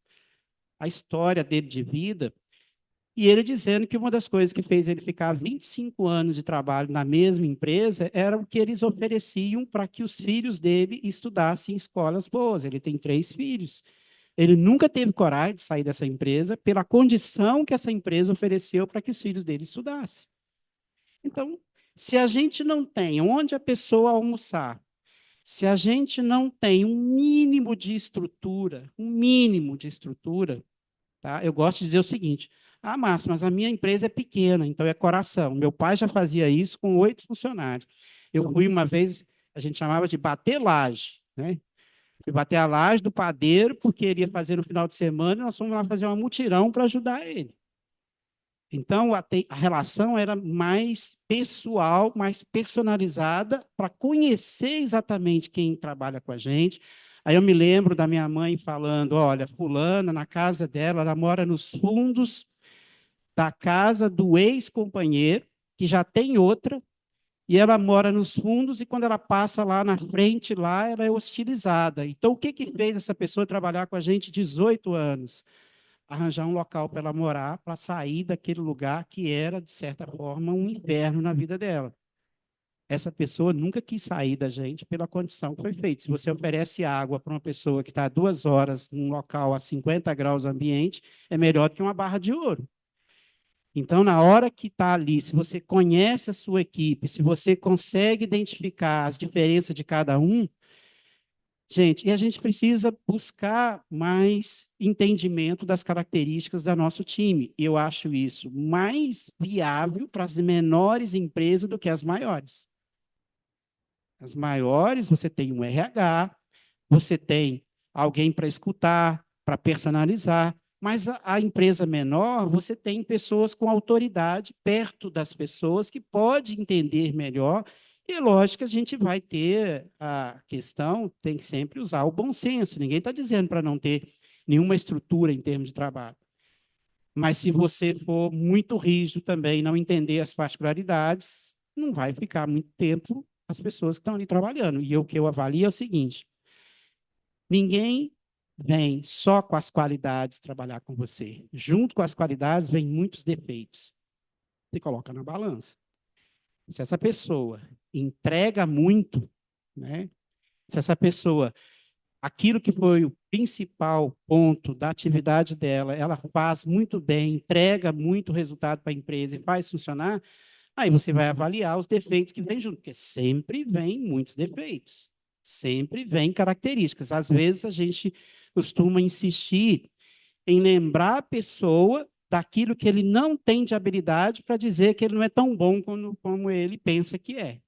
a história dele de vida, e ele dizendo que uma das coisas que fez ele ficar 25 anos de trabalho na mesma empresa era o que eles ofereciam para que os filhos dele estudassem em escolas boas. Ele tem 3 filhos. Ele nunca teve coragem de sair dessa empresa pela condição que essa empresa ofereceu para que os filhos dele estudassem. Então, se a gente não tem onde a pessoa almoçar, se a gente não tem um mínimo de estrutura, tá? Eu gosto de dizer o seguinte: ah, Márcio, mas a minha empresa é pequena, então é coração. Meu pai já fazia isso com 8 funcionários. Eu fui uma vez, a gente chamava de bater laje, né? Fui bater a laje do padeiro, porque ele ia fazer no final de semana, e nós fomos lá fazer uma mutirão para ajudar ele. Então, a relação era mais pessoal, mais personalizada, para conhecer exatamente quem trabalha com a gente. Aí eu me lembro da minha mãe falando, olha, fulana, na casa dela, ela mora nos fundos da casa do ex-companheiro, que já tem outra, e ela mora nos fundos, e quando ela passa lá na frente, lá, ela é hostilizada. Então, o que fez essa pessoa trabalhar com a gente 18 anos? arranjar um local para ela morar, para sair daquele lugar que era, de certa forma, um inferno na vida dela. Essa pessoa nunca quis sair da gente pela condição que foi feita. Se você oferece água para uma pessoa que está 2 horas num local a 50 graus ambiente, é melhor do que uma barra de ouro. Então, na hora que está ali, se você conhece a sua equipe, se você consegue identificar as diferenças de cada um, gente, e a gente precisa buscar mais entendimento das características do nosso time. Eu acho isso mais viável para as menores empresas do que as maiores. As maiores, você tem um RH, você tem alguém para escutar, para personalizar, mas a empresa menor, você tem pessoas com autoridade perto das pessoas que pode entender melhor. E lógico que a gente vai ter a questão, tem que sempre usar o bom senso. Ninguém está dizendo para não ter nenhuma estrutura em termos de trabalho. Mas se você for muito rígido também, não entender as particularidades, não vai ficar muito tempo as pessoas que estão ali trabalhando. E o que eu avalio é o seguinte: ninguém vem só com as qualidades trabalhar com você. Junto com as qualidades, vem muitos defeitos. Você coloca na balança. Se essa pessoa entrega muito, né? Se essa pessoa, aquilo que foi o principal ponto da atividade dela, ela faz muito bem, entrega muito resultado para a empresa e faz funcionar, aí você vai avaliar os defeitos que vêm junto, porque sempre vem muitos defeitos. Sempre vem características. Às vezes a gente costuma insistir em lembrar a pessoa daquilo que ele não tem de habilidade para dizer que ele não é tão bom como ele pensa que é.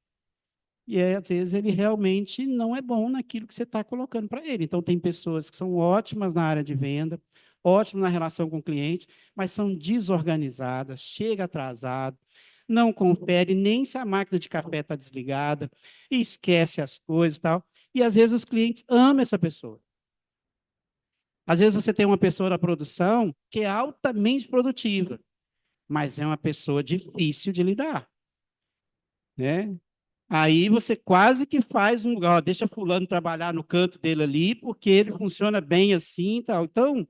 E aí, às vezes ele realmente não é bom naquilo que você está colocando para ele. Então, tem pessoas que são ótimas na área de venda, ótimas na relação com o cliente, mas são desorganizadas, chega atrasado, não confere nem se a máquina de café está desligada, esquece as coisas e tal. E, às vezes, os clientes amam essa pessoa. Às vezes, você tem uma pessoa na produção que é altamente produtiva, mas é uma pessoa difícil de lidar, né? Aí você quase que faz um lugar, ó, deixa fulano trabalhar no canto dele ali, porque ele funciona bem assim e tal. Então,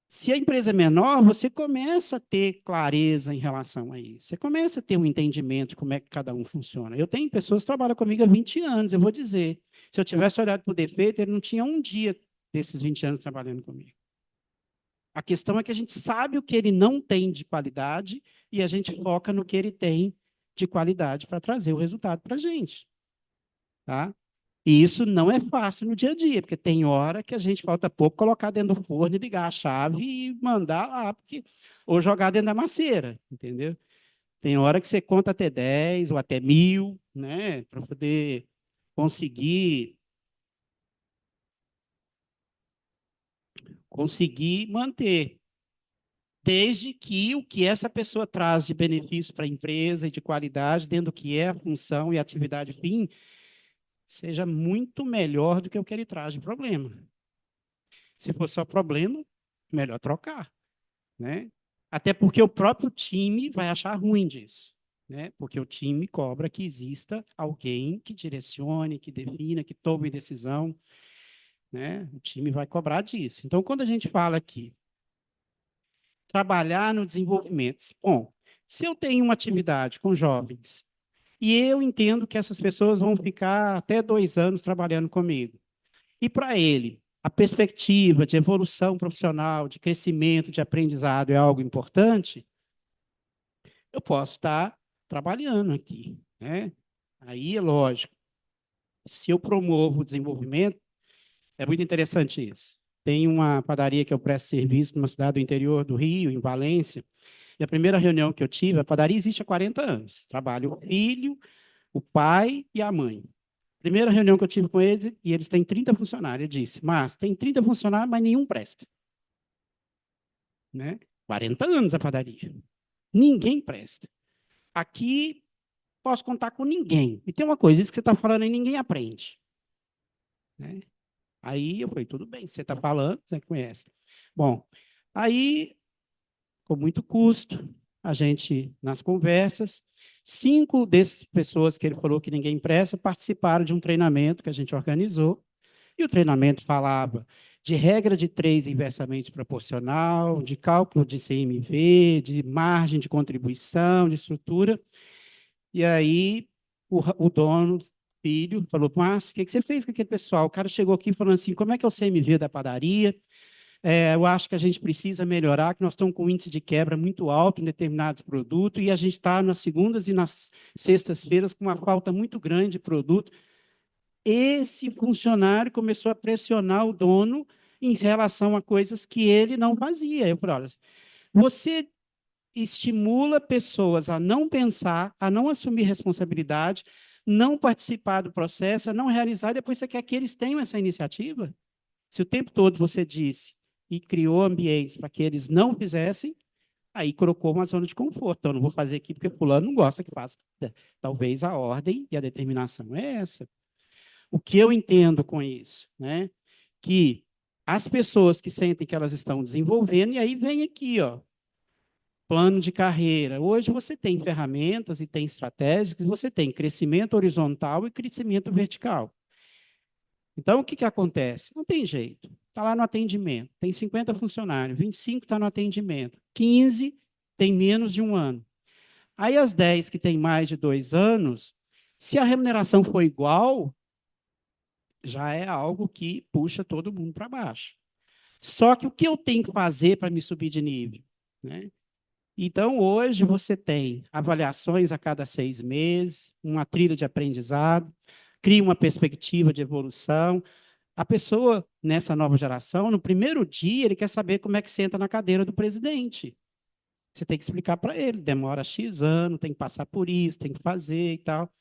se a empresa é menor, você começa a ter clareza em relação a isso. Você começa a ter um entendimento de como é que cada um funciona. Eu tenho pessoas que trabalham comigo há 20 anos, eu vou dizer. Se eu tivesse olhado para o defeito, ele não tinha um dia desses 20 anos trabalhando comigo. A questão é que a gente sabe o que ele não tem de qualidade e a gente foca no que ele tem de qualidade para trazer o resultado para a gente. Tá? E isso não é fácil no dia a dia, porque tem hora que a gente falta pouco colocar dentro do forno e ligar a chave e mandar lá, ou jogar dentro da macieira, entendeu? Tem hora que você conta até 10 ou até 1000, né, para poder conseguir manter, desde que o que essa pessoa traz de benefício para a empresa e de qualidade, dentro do que é a função e a atividade fim, seja muito melhor do que o que ele traz de problema. Se for só problema, melhor trocar, né? Até porque o próprio time vai achar ruim disso, né? Porque o time cobra que exista alguém que direcione, que defina, que tome decisão, né? O time vai cobrar disso. Então, quando a gente fala aqui, trabalhar no desenvolvimento, bom, se eu tenho uma atividade com jovens e eu entendo que essas pessoas vão ficar até 2 anos trabalhando comigo, e para ele, a perspectiva de evolução profissional, de crescimento, de aprendizado é algo importante, eu posso estar trabalhando aqui, né? Aí é lógico, se eu promovo o desenvolvimento, é muito interessante isso. Tem uma padaria que eu presto serviço numa cidade do interior do Rio, em Valência, e a primeira reunião que eu tive, a padaria existe há 40 anos. Trabalha o filho, o pai e a mãe. Primeira reunião que eu tive com eles, e eles têm 30 funcionários. Eu disse, mas tem 30 funcionários, mas nenhum presta. Né? 40 anos a padaria. Ninguém presta. Aqui, posso contar com ninguém. E tem uma coisa, isso que você está falando aí, ninguém aprende. Né? Aí eu falei, tudo bem, você está falando, você conhece. Bom, aí, com muito custo, a gente, nas conversas, 5 dessas pessoas que ele falou que ninguém presta participaram de um treinamento que a gente organizou, e o treinamento falava de regra de 3 inversamente proporcional, de cálculo de CMV, de margem de contribuição, de estrutura. E aí o dono, filho, falou, Márcio, o que você fez com aquele pessoal? O cara chegou aqui falando assim, como é que é o CMV da padaria? Eu acho que a gente precisa melhorar, que nós estamos com um índice de quebra muito alto em determinados produtos e a gente está nas segundas e nas sextas-feiras com uma falta muito grande de produto. Esse funcionário começou a pressionar o dono em relação a coisas que ele não fazia. Eu falei, olha, você estimula pessoas a não pensar, a não assumir responsabilidade, não participar do processo, a não realizar, e depois você quer que eles tenham essa iniciativa? Se o tempo todo você disse e criou ambientes para que eles não fizessem, aí colocou uma zona de conforto. Então, eu não vou fazer aqui porque fulano não gosta que faça. Talvez a ordem e a determinação é essa. O que eu entendo com isso? Né? Que as pessoas que sentem que elas estão desenvolvendo, e aí vem aqui, ó, plano de carreira. Hoje você tem ferramentas e tem estratégias, você tem crescimento horizontal e crescimento vertical. Então, o que acontece? Não tem jeito. Está lá no atendimento, tem 50 funcionários, 25 está no atendimento, 15 tem menos de 1 ano. Aí, as 10 que têm mais de 2 anos, se a remuneração for igual, já é algo que puxa todo mundo para baixo. Só que o que eu tenho que fazer para me subir de nível? Né? Então, hoje, você tem avaliações a cada 6 meses, uma trilha de aprendizado, cria uma perspectiva de evolução. A pessoa, nessa nova geração, no primeiro dia, ele quer saber como é que senta na cadeira do presidente. Você tem que explicar para ele, demora X anos, tem que passar por isso, tem que fazer e tal.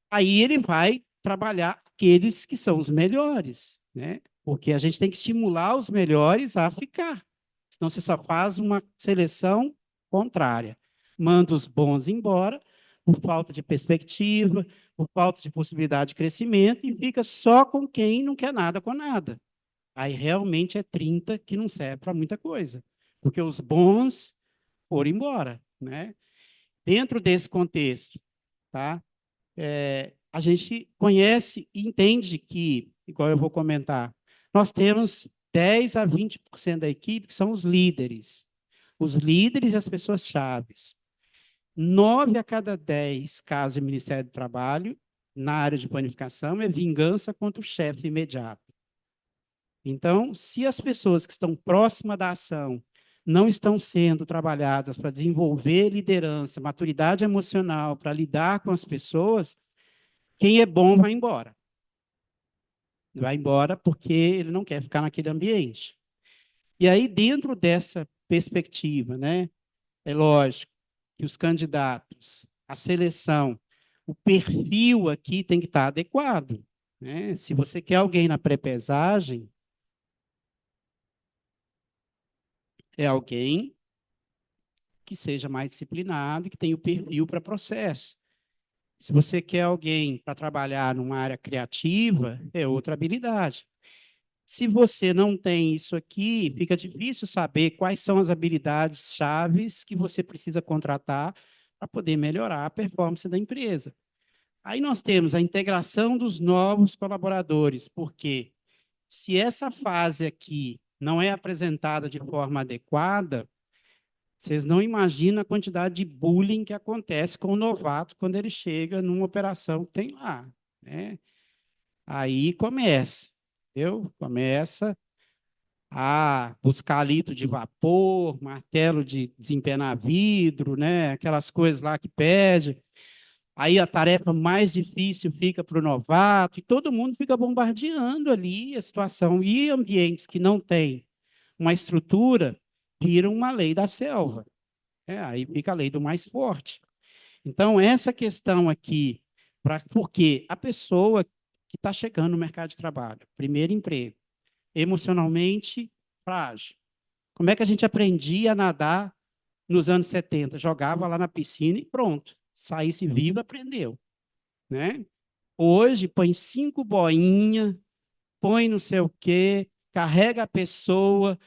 Aí ele vai trabalhar aqueles que são os melhores, né? Porque a gente tem que estimular os melhores a ficar. Senão você só faz uma seleção contrária. Manda os bons embora, por falta de perspectiva, por falta de possibilidade de crescimento, e fica só com quem não quer nada com nada. Aí realmente é 30 que não serve para muita coisa, porque os bons foram embora. Né? Dentro desse contexto, tá? A gente conhece e entende que, igual eu vou comentar, nós temos 10 a 20% da equipe que são os líderes e as pessoas chaves. 9 a cada 10 casos de Ministério do Trabalho, na área de planificação, é vingança contra o chefe imediato. Então, se as pessoas que estão próximas da ação não estão sendo trabalhadas para desenvolver liderança, maturidade emocional, para lidar com as pessoas, quem é bom vai embora. Vai embora porque ele não quer ficar naquele ambiente. E aí, dentro dessa perspectiva, né, é lógico que os candidatos, a seleção, o perfil aqui tem que estar adequado. Né? Se você quer alguém na pré-pesagem, é alguém que seja mais disciplinado, que tenha o perfil para processo. Se você quer alguém para trabalhar numa área criativa, é outra habilidade. Se você não tem isso aqui, fica difícil saber quais são as habilidades chaves que você precisa contratar para poder melhorar a performance da empresa. Aí nós temos a integração dos novos colaboradores, porque se essa fase aqui não é apresentada de forma adequada, vocês não imaginam a quantidade de bullying que acontece com o novato quando ele chega numa operação que tem lá. Né? Aí começa, entendeu? Começa a buscar litro de vapor, martelo de desempenar vidro, né? Aquelas coisas lá que pede. Aí a tarefa mais difícil fica para o novato, e todo mundo fica bombardeando ali a situação. E ambientes que não têm uma estrutura viram uma lei da selva. Aí fica a lei do mais forte. Então, essa questão aqui, porque a pessoa que está chegando no mercado de trabalho, primeiro emprego, emocionalmente frágil. Como é que a gente aprendia a nadar nos anos 70? Jogava lá na piscina e pronto. Saísse vivo, aprendeu. Né? Hoje, põe 5 boinhas, põe não sei o quê, carrega a pessoa,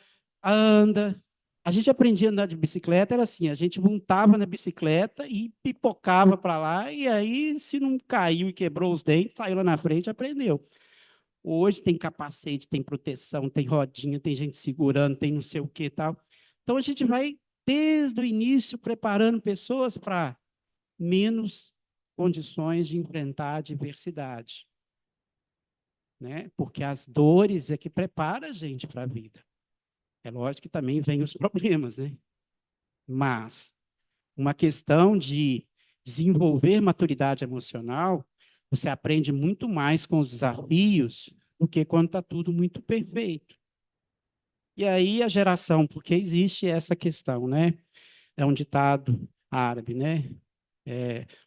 anda. A gente aprendia a andar de bicicleta, era assim, a gente montava na bicicleta e pipocava para lá, e aí, se não caiu e quebrou os dentes, saiu lá na frente, aprendeu. Hoje tem capacete, tem proteção, tem rodinha, tem gente segurando, tem não sei o que e tal. Então, a gente vai, desde o início, preparando pessoas para menos condições de enfrentar a adversidade, né? Porque as dores é que prepara a gente para a vida. É lógico que também vem os problemas, né? Mas uma questão de desenvolver maturidade emocional, você aprende muito mais com os desafios do que quando está tudo muito perfeito. E aí a geração, porque existe essa questão, né? É um ditado árabe, né?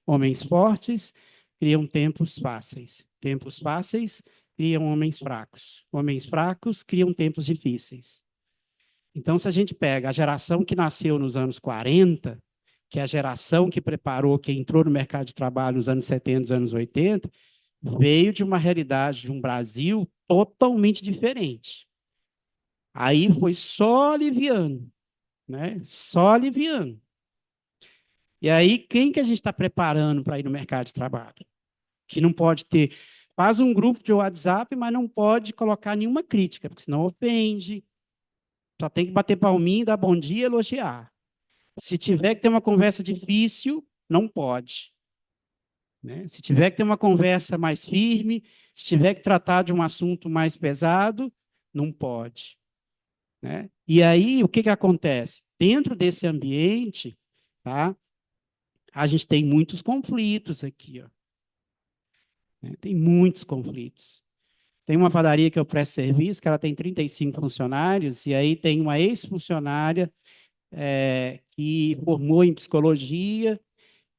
Homens fortes criam tempos fáceis criam homens fracos, homens fracos criam tempos difíceis. Então, se a gente pega a geração que nasceu nos anos 40, que é a geração que preparou, que entrou no mercado de trabalho nos anos 70, nos anos 80, veio de uma realidade de um Brasil totalmente diferente. Aí foi só aliviando, né? Só aliviando. E aí, quem que a gente está preparando para ir no mercado de trabalho? Que não pode ter... Faz um grupo de WhatsApp, mas não pode colocar nenhuma crítica, porque senão ofende. Só tem que bater palminha, dar bom dia e elogiar. Se tiver que ter uma conversa difícil, não pode. Né? Se tiver que ter uma conversa mais firme, se tiver que tratar de um assunto mais pesado, não pode. Né? E aí, o que, que acontece? Dentro desse ambiente, tá, a gente tem muitos conflitos aqui. Ó. Né? Tem muitos conflitos. Tem uma padaria que eu presto serviço, que ela tem 35 funcionários, e aí tem uma ex-funcionária que formou em psicologia,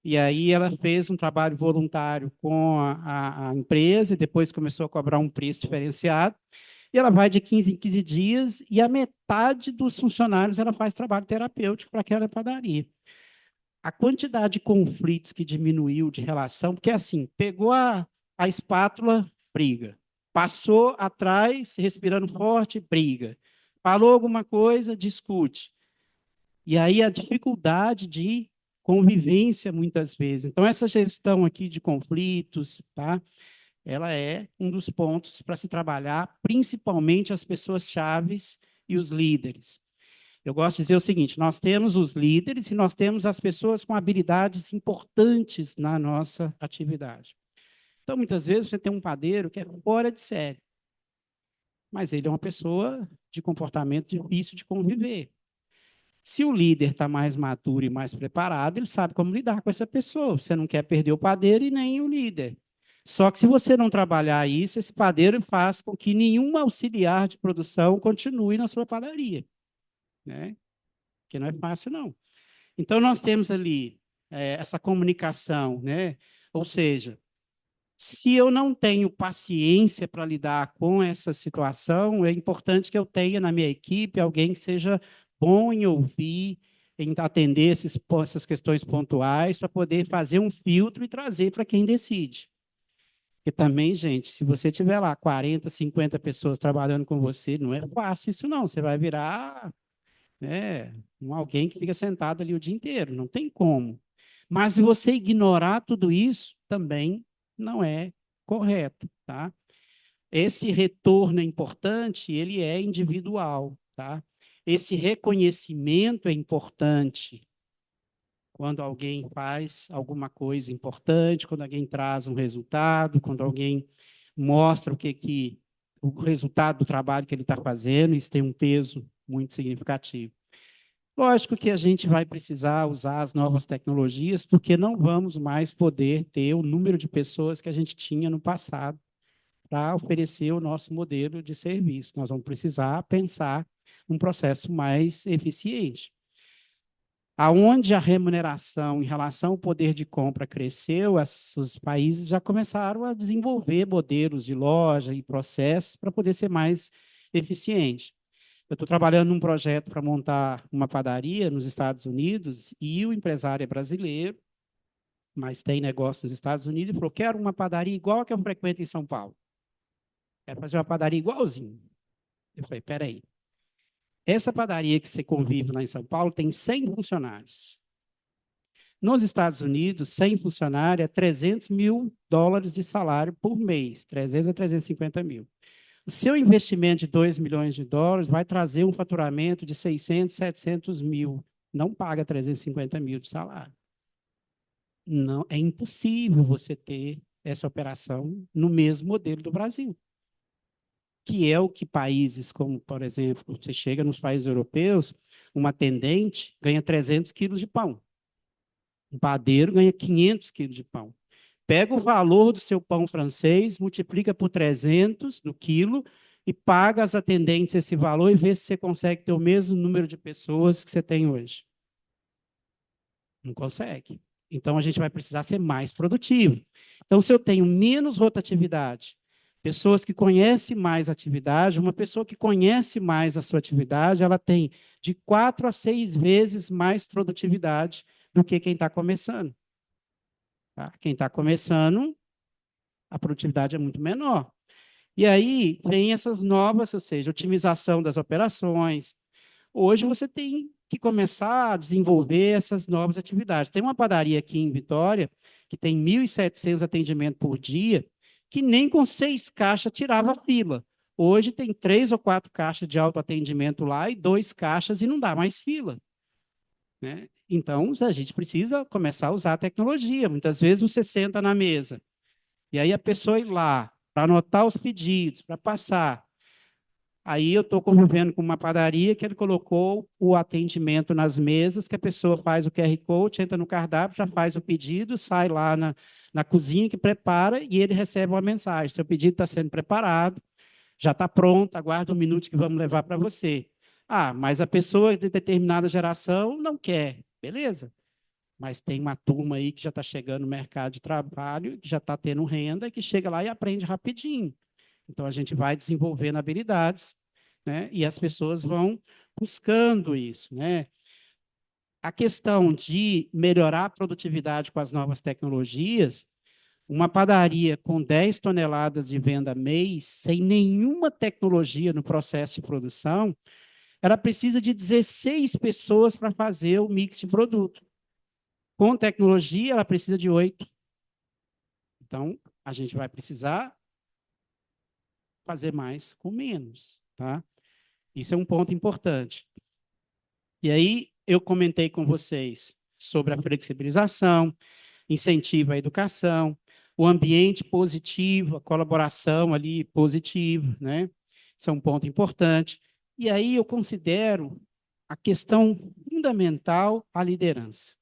e aí ela fez um trabalho voluntário com a empresa, e depois começou a cobrar um preço diferenciado, e ela vai de 15 em 15 dias, e a metade dos funcionários ela faz trabalho terapêutico para aquela padaria. A quantidade de conflitos que diminuiu de relação, porque assim, pegou a espátula, briga. Passou atrás, respirando forte, briga. Falou alguma coisa, discute. E aí a dificuldade de convivência, muitas vezes. Então, essa gestão aqui de conflitos, tá? Ela é um dos pontos para se trabalhar, principalmente as pessoas chaves e os líderes. Eu gosto de dizer o seguinte, nós temos os líderes e nós temos as pessoas com habilidades importantes na nossa atividade. Então, muitas vezes, você tem um padeiro que é fora de série, mas ele é uma pessoa de comportamento difícil de conviver. Se o líder está mais maduro e mais preparado, ele sabe como lidar com essa pessoa. Você não quer perder o padeiro e nem o líder. Só que se você não trabalhar isso, esse padeiro faz com que nenhum auxiliar de produção continue na sua padaria. Né? Que não é fácil, não. Então, nós temos ali essa comunicação, né? Ou seja, se eu não tenho paciência para lidar com essa situação, é importante que eu tenha na minha equipe alguém que seja bom em ouvir, em atender essas questões pontuais, para poder fazer um filtro e trazer para quem decide. Porque também, gente, se você tiver lá 40, 50 pessoas trabalhando com você, não é fácil isso não, você vai virar alguém que fica sentado ali o dia inteiro, não tem como. Mas se você ignorar tudo isso, também não é correto, tá? Esse retorno é importante, ele é individual, tá? Esse reconhecimento é importante quando alguém faz alguma coisa importante, quando alguém traz um resultado, quando alguém mostra o resultado do trabalho que ele está fazendo, isso tem um peso muito significativo. Lógico que a gente vai precisar usar as novas tecnologias, porque não vamos mais poder ter o número de pessoas que a gente tinha no passado para oferecer o nosso modelo de serviço. Nós vamos precisar pensar um processo mais eficiente. Aonde a remuneração em relação ao poder de compra cresceu, os países já começaram a desenvolver modelos de loja e processos para poder ser mais eficiente. Eu estou trabalhando num projeto para montar uma padaria nos Estados Unidos e o empresário é brasileiro, mas tem negócio nos Estados Unidos e falou, quero uma padaria igual a que eu frequento em São Paulo. Quero fazer uma padaria igualzinho. Eu falei, peraí. Essa padaria que você convive lá em São Paulo tem 100 funcionários. Nos Estados Unidos, 100 funcionários é $300 mil de salário por mês, 300 a 350 mil. O seu investimento de 2 milhões de dólares vai trazer um faturamento de 600, 700 mil. Não paga 350 mil de salário. Não, é impossível você ter essa operação no mesmo modelo do Brasil, que é o que países como, por exemplo, você chega nos países europeus, uma atendente ganha 300 quilos de pão, um padeiro ganha 500 quilos de pão. Pega o valor do seu pão francês, multiplica por 300 no quilo e paga às atendentes esse valor e vê se você consegue ter o mesmo número de pessoas que você tem hoje. Não consegue. Então, a gente vai precisar ser mais produtivo. Então, se eu tenho menos rotatividade, pessoas que conhecem mais a atividade, uma pessoa que conhece mais a sua atividade, ela tem de 4 a 6 vezes mais produtividade do que quem está começando. Tá? Quem está começando, a produtividade é muito menor. E aí vem essas novas, ou seja, otimização das operações. Hoje você tem que começar a desenvolver essas novas atividades. Tem uma padaria aqui em Vitória, que tem 1.700 atendimentos por dia, que nem com 6 caixas tirava fila. Hoje tem 3 ou 4 caixas de autoatendimento lá e 2 caixas e não dá mais fila. Né? Então, a gente precisa começar a usar a tecnologia. Muitas vezes você senta na mesa, e aí a pessoa ir lá para anotar os pedidos, para passar. Aí eu estou convivendo com uma padaria que ele colocou o atendimento nas mesas, que a pessoa faz o QR Code, entra no cardápio, já faz o pedido, sai lá na cozinha que prepara e ele recebe uma mensagem. Seu pedido está sendo preparado, já está pronto, aguarda um minuto que vamos levar para você. Ah, mas a pessoa de determinada geração não quer. Beleza. Mas tem uma turma aí que já está chegando no mercado de trabalho, que já está tendo renda, que chega lá e aprende rapidinho. Então, a gente vai desenvolvendo habilidades, né? E as pessoas vão buscando isso, né? A questão de melhorar a produtividade com as novas tecnologias, uma padaria com 10 toneladas de venda mês, sem nenhuma tecnologia no processo de produção, ela precisa de 16 pessoas para fazer o mix de produto. Com tecnologia, ela precisa de 8. Então, a gente vai precisar fazer mais com menos, tá? Isso é um ponto importante. E aí, eu comentei com vocês sobre a flexibilização, incentivo à educação, o ambiente positivo, a colaboração ali positiva, né? Isso é um ponto importante. E aí eu considero a questão fundamental a liderança.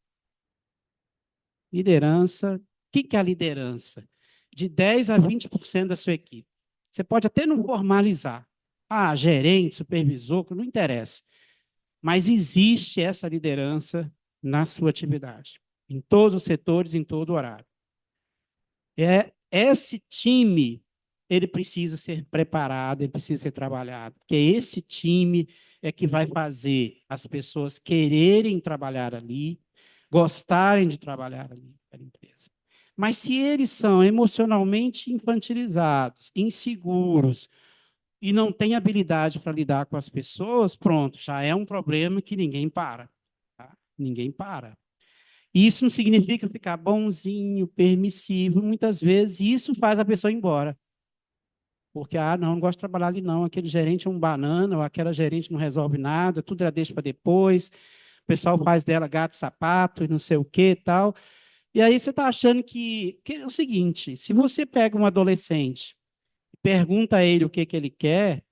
Liderança, o que é a liderança? De 10 a 20% da sua equipe. Você pode até não formalizar. Ah, gerente, supervisor, não interessa. Mas existe essa liderança na sua atividade, em todos os setores, em todo o horário. Esse time, ele precisa ser preparado, ele precisa ser trabalhado, porque esse time é que vai fazer as pessoas quererem trabalhar ali, gostarem de trabalhar ali na empresa. Mas se eles são emocionalmente infantilizados, inseguros, e não têm habilidade para lidar com as pessoas, pronto, já é um problema que ninguém para. Tá? Ninguém para. Isso não significa ficar bonzinho, permissivo, muitas vezes isso faz a pessoa ir embora. Porque, não gosto de trabalhar ali não, aquele gerente é um banana, ou aquela gerente não resolve nada, tudo ela deixa para depois, o pessoal faz dela gato, sapato e não sei o que e tal. E aí você está achando que é o seguinte, se você pega um adolescente e pergunta a ele o que ele quer,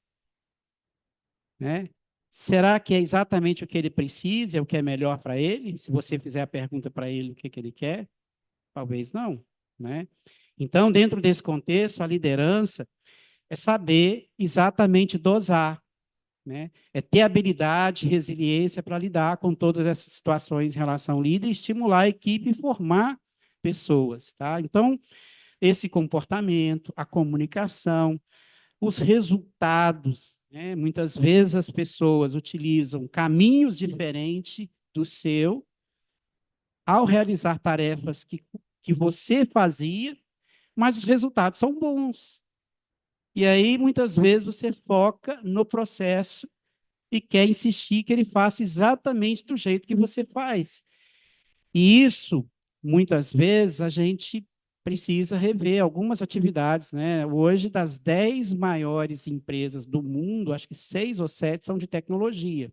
né? Será que é exatamente o que ele precisa, é o que é melhor para ele? Se você fizer a pergunta para ele o que ele quer, talvez não, né? Então, dentro desse contexto, a liderança é saber exatamente dosar, né? É ter habilidade, resiliência para lidar com todas essas situações em relação ao líder, estimular a equipe e formar pessoas, tá? Então, esse comportamento, a comunicação, os resultados, né? Muitas vezes as pessoas utilizam caminhos diferentes do seu ao realizar tarefas que você fazia, mas os resultados são bons. E aí, muitas vezes, você foca no processo e quer insistir que ele faça exatamente do jeito que você faz. E isso, muitas vezes, a gente precisa rever algumas atividades, né? Hoje, das 10 maiores empresas do mundo, acho que 6 ou 7 são de tecnologia.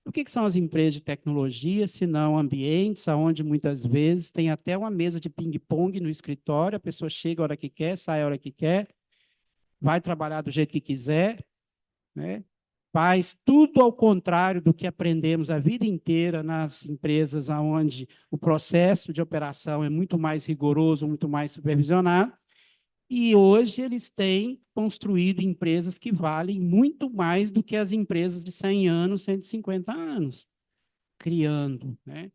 O que são as empresas de tecnologia, se não ambientes onde muitas vezes tem até uma mesa de ping-pong no escritório, a pessoa chega a hora que quer, sai a hora que quer, vai trabalhar do jeito que quiser, né? Faz tudo ao contrário do que aprendemos a vida inteira nas empresas onde o processo de operação é muito mais rigoroso, muito mais supervisionado, e hoje eles têm construído empresas que valem muito mais do que as empresas de 100 anos, 150 anos, criando, né?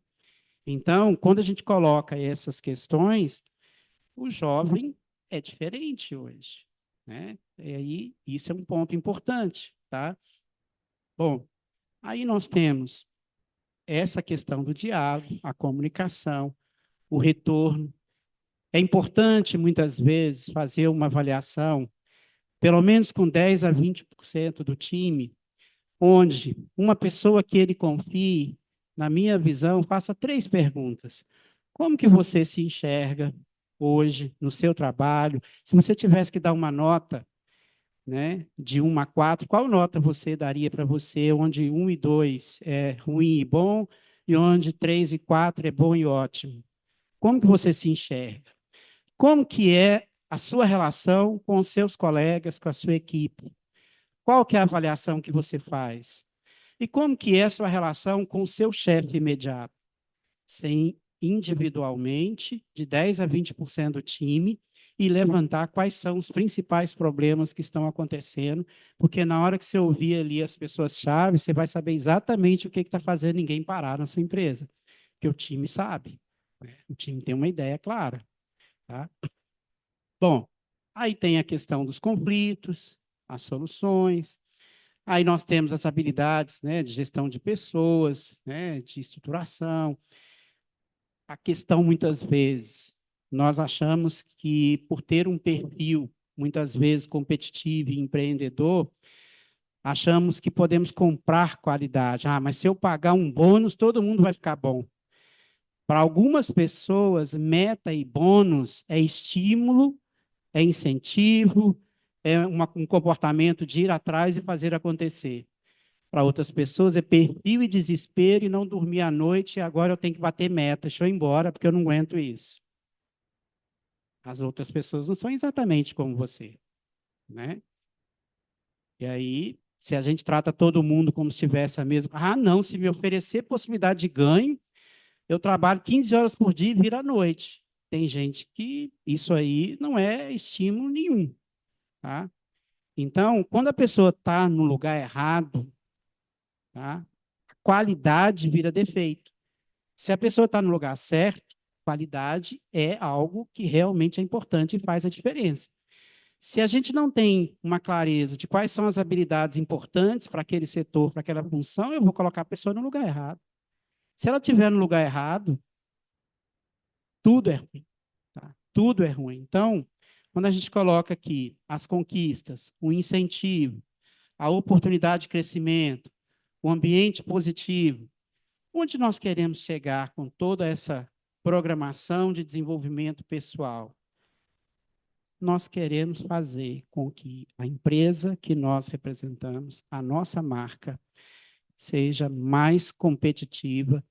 Então, quando a gente coloca essas questões, o jovem é diferente hoje, né? E aí, isso é um ponto importante, tá? Bom, aí nós temos essa questão do diálogo, a comunicação, o retorno. É importante, muitas vezes, fazer uma avaliação, pelo menos com 10 a 20% do time, onde uma pessoa que ele confie, na minha visão, faça 3 perguntas. Como que você se enxerga hoje no seu trabalho? Se você tivesse que dar uma nota, né, de 1 a 4, qual nota você daria para você, onde 1 e 2 é ruim e bom, e onde 3 e 4 é bom e ótimo? Como que você se enxerga? Como que é a sua relação com os seus colegas, com a sua equipe? Qual que é a avaliação que você faz? E como que é a sua relação com o seu chefe imediato? Sem individualmente, de 10 a 20% do time, e levantar quais são os principais problemas que estão acontecendo, porque na hora que você ouvir ali as pessoas-chave, você vai saber exatamente o que está fazendo ninguém parar na sua empresa, porque o time sabe, né? O time tem uma ideia clara, tá? Bom, aí tem a questão dos conflitos, as soluções, aí nós temos as habilidades, né, de gestão de pessoas, né, de estruturação. A questão, muitas vezes, nós achamos que, por ter um perfil, muitas vezes, competitivo e empreendedor, achamos que podemos comprar qualidade. Ah, mas se eu pagar um bônus, todo mundo vai ficar bom. Para algumas pessoas, meta e bônus é estímulo, é incentivo, é um comportamento de ir atrás e fazer acontecer. Para outras pessoas é perfil e desespero e não dormir à noite e agora eu tenho que bater meta, deixa eu ir embora porque eu não aguento isso. As outras pessoas não são exatamente como você, né? E aí, se a gente trata todo mundo como se tivesse a mesma... Ah, não, se me oferecer possibilidade de ganho, eu trabalho 15 horas por dia e vira à noite. Tem gente que isso aí não é estímulo nenhum, tá? Então, quando a pessoa está no lugar errado, tá? A qualidade vira defeito. Se a pessoa está no lugar certo, qualidade é algo que realmente é importante e faz a diferença. Se a gente não tem uma clareza de quais são as habilidades importantes para aquele setor, para aquela função, eu vou colocar a pessoa no lugar errado. Se ela estiver no lugar errado, tudo é ruim. Tá? Tudo é ruim. Então, quando a gente coloca aqui as conquistas, o incentivo, a oportunidade de crescimento, o ambiente positivo, onde nós queremos chegar com toda essa programação de desenvolvimento pessoal? Nós queremos fazer com que a empresa que nós representamos, a nossa marca, seja mais competitiva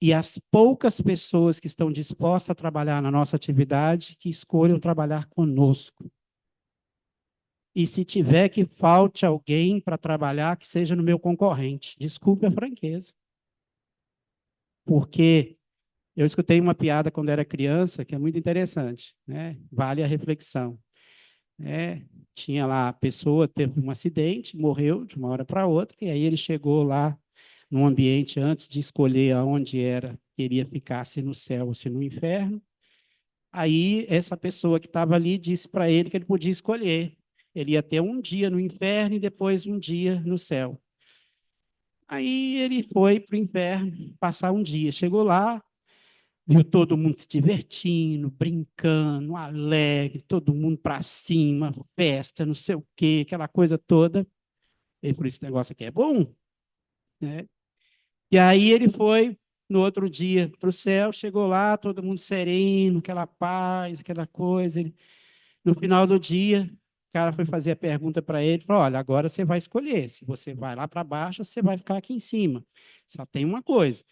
e as poucas pessoas que estão dispostas a trabalhar na nossa atividade, que escolham trabalhar conosco. E se tiver que falte alguém para trabalhar, que seja no meu concorrente. Desculpe a franqueza. Porque eu escutei uma piada quando era criança, que é muito interessante, né? Vale a reflexão. Tinha lá a pessoa, teve um acidente, morreu de uma hora para outra, e aí ele chegou lá num ambiente antes de escolher aonde era, queria ficar, se no céu ou se no inferno. Aí essa pessoa que estava ali disse para ele que ele podia escolher. Ele ia ter um dia no inferno e depois um dia no céu. Aí ele foi para o inferno passar um dia. Chegou lá, viu todo mundo se divertindo, brincando, alegre, todo mundo para cima, festa, não sei o quê, aquela coisa toda. Ele falou, esse negócio aqui é bom, né? E aí ele foi no outro dia para o céu, chegou lá, todo mundo sereno, aquela paz, aquela coisa. No final do dia, o cara foi fazer a pergunta para ele, falou, olha, agora você vai escolher, se você vai lá para baixo, você vai ficar aqui em cima. Só tem uma coisa,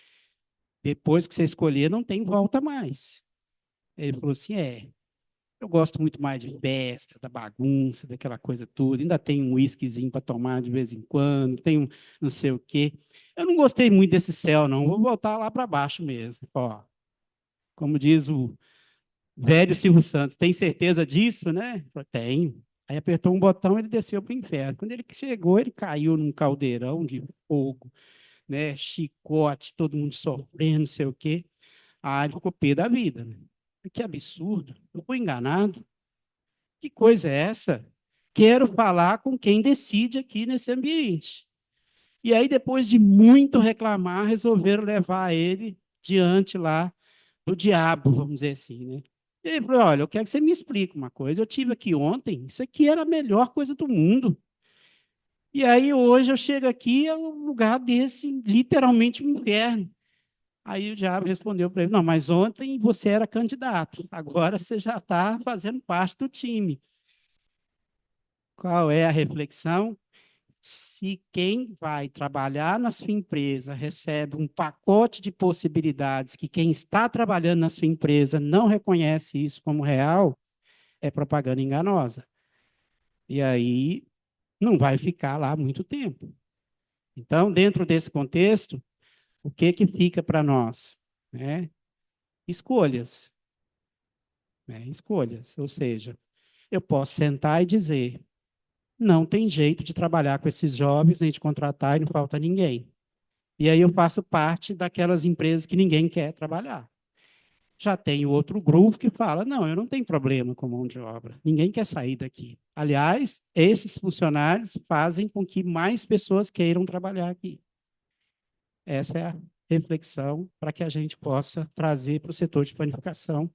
depois que você escolher, não tem volta mais. Ele falou assim, eu gosto muito mais de festa, da bagunça, daquela coisa toda. Ainda tem um whiskyzinho para tomar de vez em quando, tem um não sei o quê. Eu não gostei muito desse céu, não. Vou voltar lá para baixo mesmo. Ó, como diz o velho Silvio Santos, tem certeza disso, né? Eu falei, tenho. Aí apertou um botão, e ele desceu para o inferno. Quando ele chegou, ele caiu num caldeirão de fogo, né? Chicote, todo mundo sofrendo, não sei o quê. Ah, ele ficou pé da vida, né? Que absurdo. Eu fui enganado. Que coisa é essa? Quero falar com quem decide aqui nesse ambiente. E aí, depois de muito reclamar, resolveram levar ele diante lá do diabo, vamos dizer assim, né? E ele falou, olha, eu quero que você me explique uma coisa. Eu tive aqui ontem, isso aqui era a melhor coisa do mundo. E aí, hoje, eu chego aqui, é um lugar desse, literalmente um inferno. Aí o diabo respondeu para ele, não, mas ontem você era candidato, agora você já está fazendo parte do time. Qual é a reflexão? Se quem vai trabalhar na sua empresa recebe um pacote de possibilidades que quem está trabalhando na sua empresa não reconhece isso como real, é propaganda enganosa. E aí não vai ficar lá muito tempo. Então, dentro desse contexto, o que que fica para nós? Né? Escolhas. Né? Escolhas. Ou seja, eu posso sentar e dizer, não tem jeito de trabalhar com esses jovens, nem de contratar e não falta ninguém. E aí eu faço parte daquelas empresas que ninguém quer trabalhar. Já tem o outro grupo que fala, não, eu não tenho problema com mão de obra, ninguém quer sair daqui. Aliás, esses funcionários fazem com que mais pessoas queiram trabalhar aqui. Essa é a reflexão para que a gente possa trazer para o setor de planificação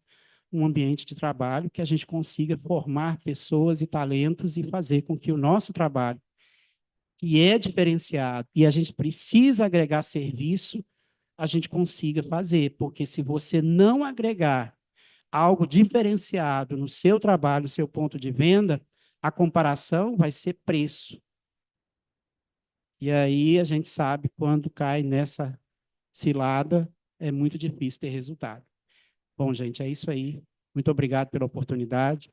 um ambiente de trabalho que a gente consiga formar pessoas e talentos e fazer com que o nosso trabalho, que é diferenciado e a gente precisa agregar serviço, a gente consiga fazer, porque se você não agregar algo diferenciado no seu trabalho, no seu ponto de venda, a comparação vai ser preço. E aí a gente sabe quando cai nessa cilada, é muito difícil ter resultado. Bom, gente, é isso aí. Muito obrigado pela oportunidade.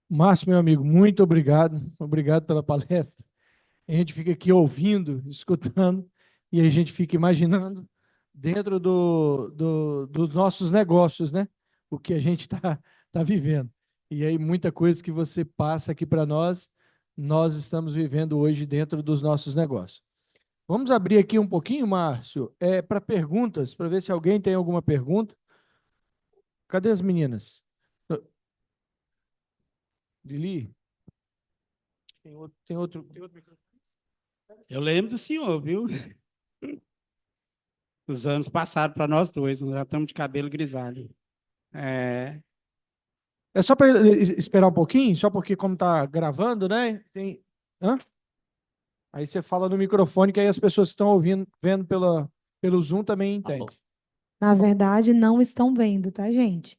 Márcio, meu amigo, muito obrigado. Obrigado pela palestra. A gente fica aqui ouvindo, escutando, e a gente fica imaginando dentro dos nossos negócios, né? O que a gente tá vivendo. E aí, muita coisa que você passa aqui para nós estamos vivendo hoje dentro dos nossos negócios. Vamos abrir aqui um pouquinho, Márcio, para perguntas, para ver se alguém tem alguma pergunta. Cadê as meninas? Lili? Tem outro microfone? Eu lembro do senhor, viu? Os anos passaram para nós dois, nós já estamos de cabelo grisalho. É, É só para esperar um pouquinho, só porque como está gravando, né? Tem. Hã? Aí você fala no microfone que aí as pessoas que estão ouvindo, vendo pelo Zoom também entendem. Na verdade, não estão vendo, tá, gente?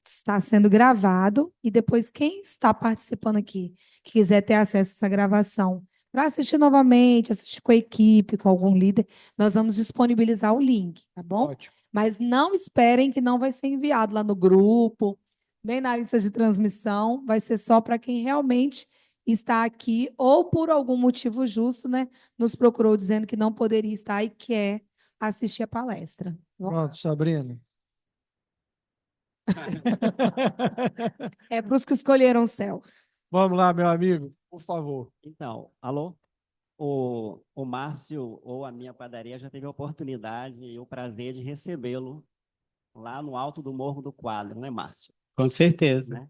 Está sendo gravado e depois quem está participando aqui, que quiser ter acesso a essa gravação, para assistir novamente, assistir com a equipe, com algum líder, nós vamos disponibilizar o link, tá bom? Ótimo. Mas não esperem que não vai ser enviado lá no grupo, nem na lista de transmissão, vai ser só para quem realmente está aqui ou por algum motivo justo, né, nos procurou dizendo que não poderia estar e quer assistir a palestra. Pronto, Sabrina. É para os que escolheram o céu. Vamos lá, meu amigo, por favor. Então, alô? O Márcio ou a minha padaria já teve a oportunidade e o prazer de recebê-lo lá no alto do Morro do Quadro, né, Márcio? com certeza. Né?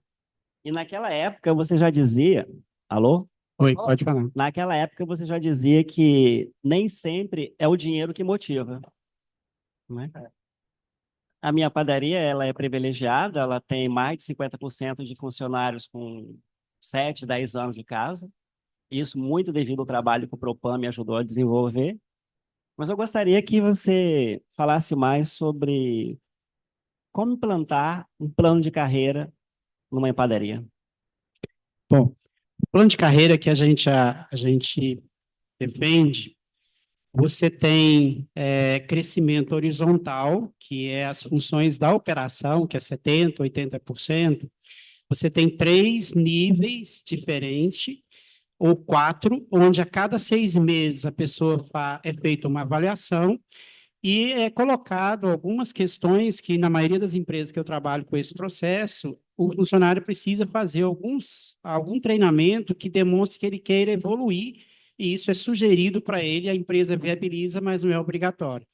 E naquela época você já dizia, alô? Oi, pode falar. Naquela época você já dizia que nem sempre é o dinheiro que motiva, né? A minha padaria, ela é privilegiada, ela tem mais de 50% de funcionários com 7, 10 anos de casa. Isso muito devido ao trabalho que o Propam me ajudou a desenvolver. Mas eu gostaria que você falasse mais sobre como implantar um plano de carreira numa padaria. Bom, o plano de carreira que a gente defende, você tem crescimento horizontal, que é as funções da operação, que é 70%, 80%. Você tem 3 níveis diferentes, ou 4, onde a cada 6 meses a pessoa é feita uma avaliação e é colocado algumas questões que, na maioria das empresas que eu trabalho com esse processo, o funcionário precisa fazer algum treinamento que demonstre que ele queira evoluir, e isso é sugerido para ele, a empresa viabiliza, mas não é obrigatório.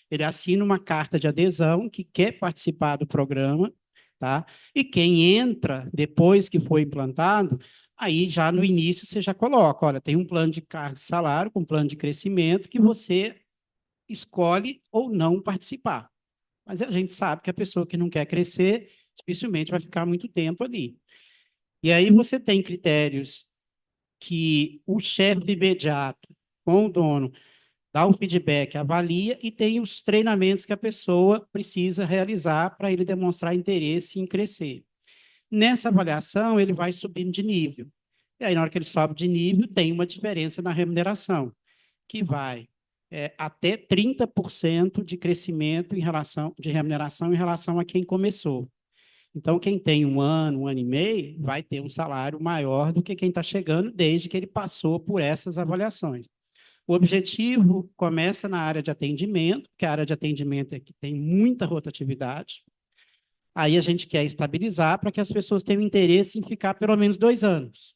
Ele assina uma carta de adesão que quer participar do programa, tá? E quem entra depois que foi implantado, aí já no início você já coloca, olha, tem um plano de cargo e salário, com um plano de crescimento que você escolhe ou não participar. Mas a gente sabe que a pessoa que não quer crescer, dificilmente vai ficar muito tempo ali. E aí você tem critérios que o chefe imediato, com o dono, dá um feedback, avalia, e tem os treinamentos que a pessoa precisa realizar para ele demonstrar interesse em crescer. Nessa avaliação, ele vai subindo de nível. E aí, na hora que ele sobe de nível, tem uma diferença na remuneração, que vai até 30% de crescimento de remuneração em relação a quem começou. Então, quem tem 1 ano e meio, vai ter um salário maior do que quem está chegando, desde que ele passou por essas avaliações. O objetivo começa na área de atendimento, que a área de atendimento é que tem muita rotatividade. Aí a gente quer estabilizar para que as pessoas tenham interesse em ficar pelo menos 2 anos.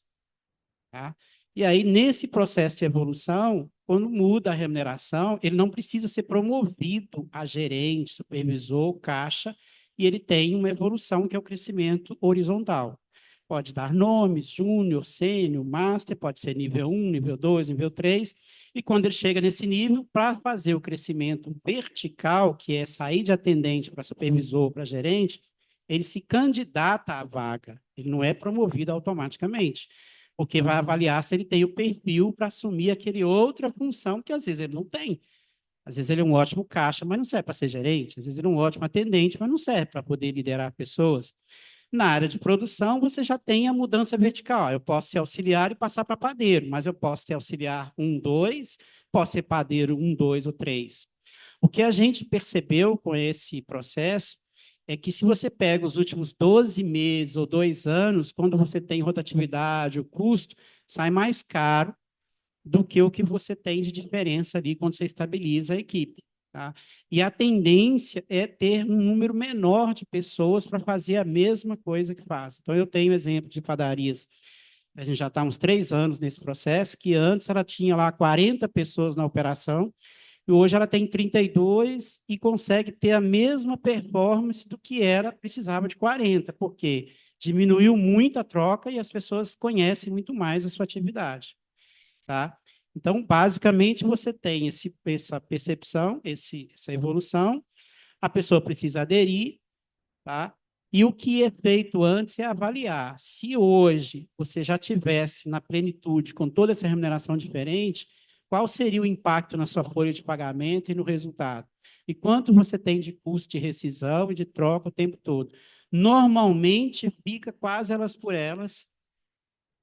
Tá? E aí, nesse processo de evolução, quando muda a remuneração, ele não precisa ser promovido a gerente, supervisor, caixa, e ele tem uma evolução que é o crescimento horizontal. Pode dar nomes, júnior, sênior, master, pode ser nível 1, nível 2, nível 3, e quando ele chega nesse nível, para fazer o crescimento vertical, que é sair de atendente para supervisor, para gerente, ele se candidata à vaga, ele não é promovido automaticamente, porque vai avaliar se ele tem o perfil para assumir aquele outra função que às vezes ele não tem. Às vezes ele é um ótimo caixa, mas não serve para ser gerente. Às vezes ele é um ótimo atendente, mas não serve para poder liderar pessoas. Na área de produção, você já tem a mudança vertical. Eu posso ser auxiliar e passar para padeiro, mas eu posso ser auxiliar 1, 2, posso ser padeiro 1, 2 ou 3. O que a gente percebeu com esse processo é que se você pega os últimos 12 meses ou 2 anos, quando você tem rotatividade, o custo, sai mais caro do que o que você tem de diferença ali quando você estabiliza a equipe. Tá? E a tendência é ter um número menor de pessoas para fazer a mesma coisa que faz. Então, eu tenho exemplo de padarias, a gente já está há uns 3 anos nesse processo, que antes ela tinha lá 40 pessoas na operação, e hoje ela tem 32 e consegue ter a mesma performance do que era, precisava de 40, porque diminuiu muito a troca e as pessoas conhecem muito mais a sua atividade. Tá? Então, basicamente, você tem essa percepção, essa evolução, a pessoa precisa aderir, tá? E o que é feito antes é avaliar. Se hoje você já tivesse na plenitude, com toda essa remuneração diferente, qual seria o impacto na sua folha de pagamento e no resultado? E quanto você tem de custo de rescisão e de troca o tempo todo? Normalmente, fica quase elas por elas,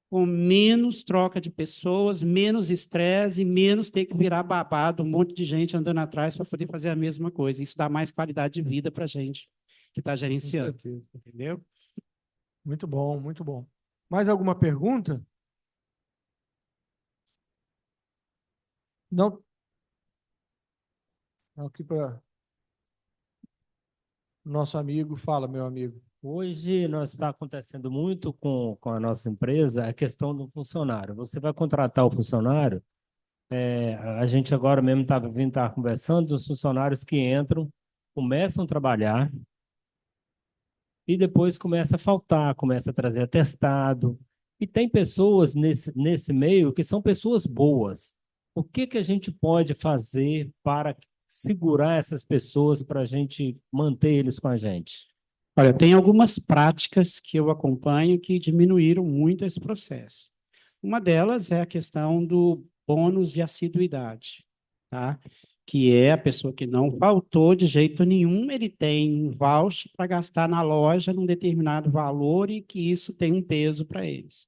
com menos troca de pessoas, menos estresse e menos ter que virar babado, um monte de gente andando atrás para poder fazer a mesma coisa. Isso dá mais qualidade de vida para a gente que está Com gerenciando. certeza. Entendeu? Muito bom, muito bom. Mais alguma pergunta? Não? Aqui para o nosso amigo. Fala, meu amigo. Hoje nós está acontecendo muito com a nossa empresa a questão do funcionário. Você vai contratar o funcionário, a gente agora mesmo estava conversando dos funcionários que entram, começam a trabalhar e depois começa a faltar, começa a trazer atestado. E tem pessoas nesse meio que são pessoas boas. O que que a gente pode fazer para segurar essas pessoas para a gente manter eles com a gente? Olha, tem algumas práticas que eu acompanho que diminuíram muito esse processo. Uma delas é a questão do bônus de assiduidade, tá? Que é a pessoa que não faltou de jeito nenhum, ele tem um voucher para gastar na loja num determinado valor e que isso tem um peso para eles.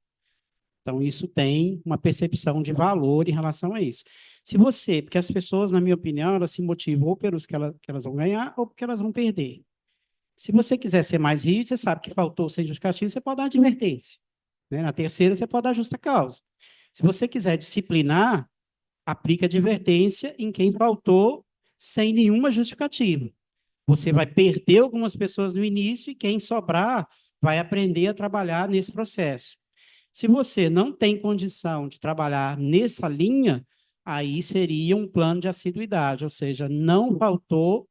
Então, isso tem uma percepção de valor em relação a isso. Se você, porque as pessoas, na minha opinião, elas se motivam ou pelos que elas vão ganhar ou porque elas vão perder. Se você quiser ser mais rígido, você sabe que faltou sem justificativa, você pode dar advertência, né? Na terceira, você pode dar justa causa. Se você quiser disciplinar, aplica advertência em quem faltou sem nenhuma justificativa. Você vai perder algumas pessoas no início e quem sobrar vai aprender a trabalhar nesse processo. Se você não tem condição de trabalhar nessa linha, aí seria um plano de assiduidade, ou seja, não faltou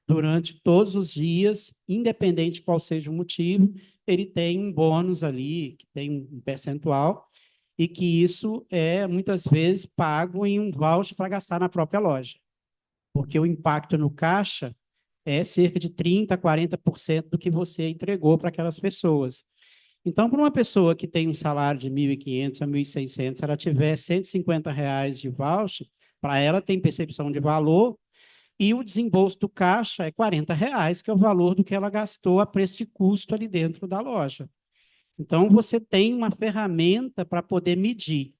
durante todos os dias, independente de qual seja o motivo, ele tem um bônus ali, que tem um percentual, e que isso é, muitas vezes, pago em um voucher para gastar na própria loja. Porque o impacto no caixa é cerca de 30%, 40% do que você entregou para aquelas pessoas. Então, para uma pessoa que tem um salário de 1.500 a 1.600, se ela tiver R$ 150 de voucher, para ela tem percepção de valor, e o desembolso do caixa é R$ 40, que é o valor do que ela gastou a preço de custo ali dentro da loja. Então, você tem uma ferramenta para poder medir.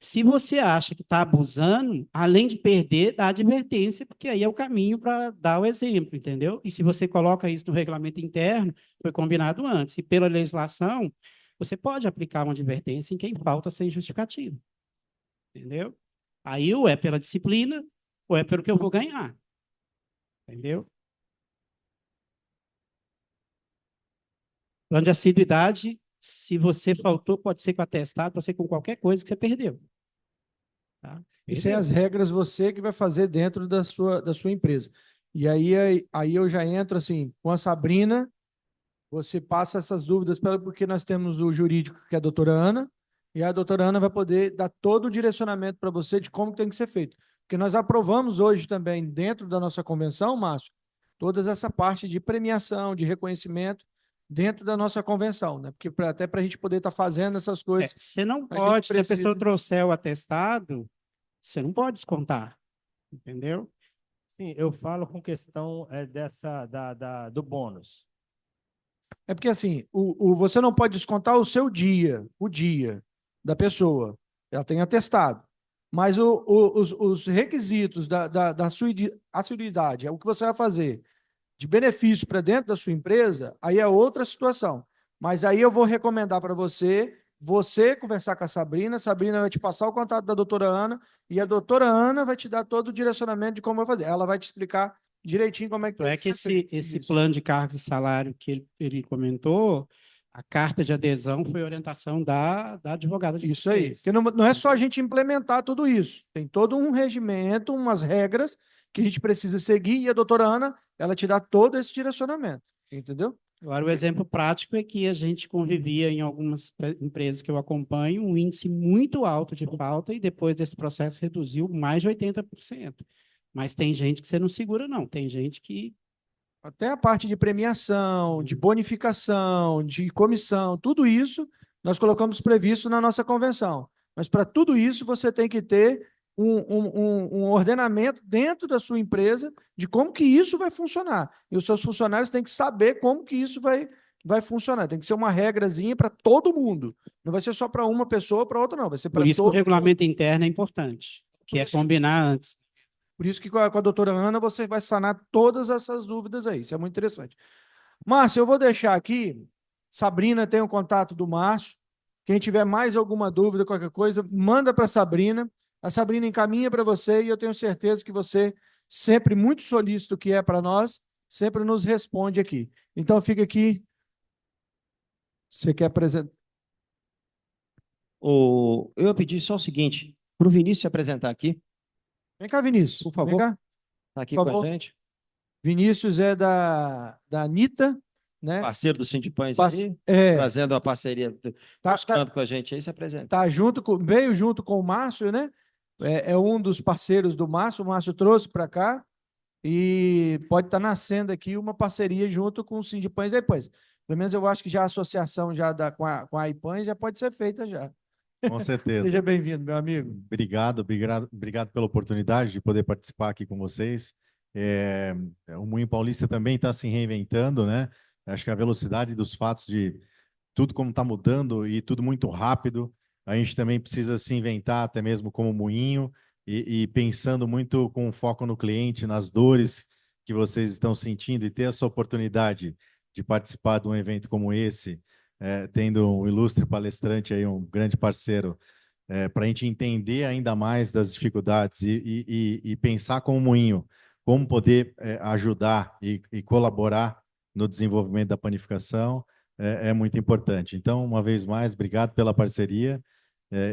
Se você acha que está abusando, além de perder, dá advertência, porque aí é o caminho para dar o exemplo, entendeu? E se você coloca isso no regulamento interno, foi combinado antes, e pela legislação, você pode aplicar uma advertência em quem falta sem justificativa, entendeu? Aí ou é pela disciplina, ou é pelo que eu vou ganhar, entendeu? Plano de assiduidade, se você faltou, pode ser com atestado, pode ser com qualquer coisa que você perdeu. Tá? E sem as regras, você que vai fazer dentro da sua empresa. E aí eu já entro assim, com a Sabrina, você passa essas dúvidas para ela, porque nós temos o jurídico, que é a doutora Ana, e a doutora Ana vai poder dar todo o direcionamento para você de como tem que ser feito. Porque nós aprovamos hoje também, dentro da nossa convenção, Márcio, toda essa parte de premiação, de reconhecimento, dentro da nossa convenção, né? Porque até para a gente poder estar fazendo essas coisas. Você não a gente pode, se a precisa- pessoa trouxer o atestado, você não pode descontar, entendeu? Sim, eu falo com questão do bônus. É porque assim, você não pode descontar o seu dia, o dia da pessoa. Ela tem atestado. Mas os requisitos da sua assiduidade, é o que você vai fazer de benefício para dentro da sua empresa, aí é outra situação. Mas aí eu vou recomendar para você conversar com a Sabrina vai te passar o contato da doutora Ana, e a doutora Ana vai te dar todo o direcionamento de como vai fazer. Ela vai te explicar direitinho como é que Então, é tem que ser feito esse isso. plano de cargos e salário que ele comentou, a carta de adesão foi orientação da advogada de Isso aí. vocês. Porque não é só a gente implementar tudo isso. Tem todo um regimento, umas regras que a gente precisa seguir, e a doutora Ana, ela te dá todo esse direcionamento. Entendeu? Agora, o exemplo prático é que a gente convivia em algumas empresas que eu acompanho, um índice muito alto de falta, e depois desse processo reduziu mais de 80%. Mas tem gente que você não segura, não. Tem gente que Até a parte de premiação, de bonificação, de comissão, tudo isso nós colocamos previsto na nossa convenção. Mas para tudo isso você tem que ter um ordenamento dentro da sua empresa de como que isso vai funcionar. E os seus funcionários têm que saber como que isso vai funcionar. Tem que ser uma regrazinha para todo mundo. Não vai ser só para uma pessoa ou para outra, não. Vai ser para por isso que o todo regulamento interno é importante, que é combinar antes. Por isso que com a doutora Ana você vai sanar todas essas dúvidas aí. Isso é muito interessante. Márcio, eu vou deixar aqui. Sabrina tem o contato do Márcio. Quem tiver mais alguma dúvida, qualquer coisa, manda para a Sabrina. A Sabrina encaminha para você e eu tenho certeza que você, sempre muito solícito que é para nós, sempre nos responde aqui. Então fica aqui. Você quer apresentar? Eu ia pedir só o seguinte, para o Vinícius se apresentar aqui, Vem cá, Vinícius. por favor. Vem cá. Está aqui Por com favor. a gente, Vinícius é da Anitta, né? parceiro do Sindipães Parce- aí, É, trazendo a parceria, tá, buscando com a gente aí, se apresenta. veio junto com o Márcio, né? É um dos parceiros do Márcio, o Márcio trouxe para cá e pode estar nascendo aqui uma parceria junto com o Sindipães e Aipães. Pelo menos eu acho que já a associação já com a Aipães já pode ser feita já. Com certeza. Seja bem-vindo, meu amigo. Obrigado pela oportunidade de poder participar aqui com vocês. O Moinho Paulista também está se reinventando, né? Acho que a velocidade dos fatos de tudo como está mudando e tudo muito rápido, a gente também precisa se inventar até mesmo como moinho e pensando muito com foco no cliente, nas dores que vocês estão sentindo e ter essa oportunidade de participar de um evento como esse, tendo um ilustre palestrante aí, um grande parceiro, para a gente entender ainda mais das dificuldades e pensar como moinho, como poder ajudar e colaborar no desenvolvimento da panificação, é muito importante. Então, uma vez mais, obrigado pela parceria,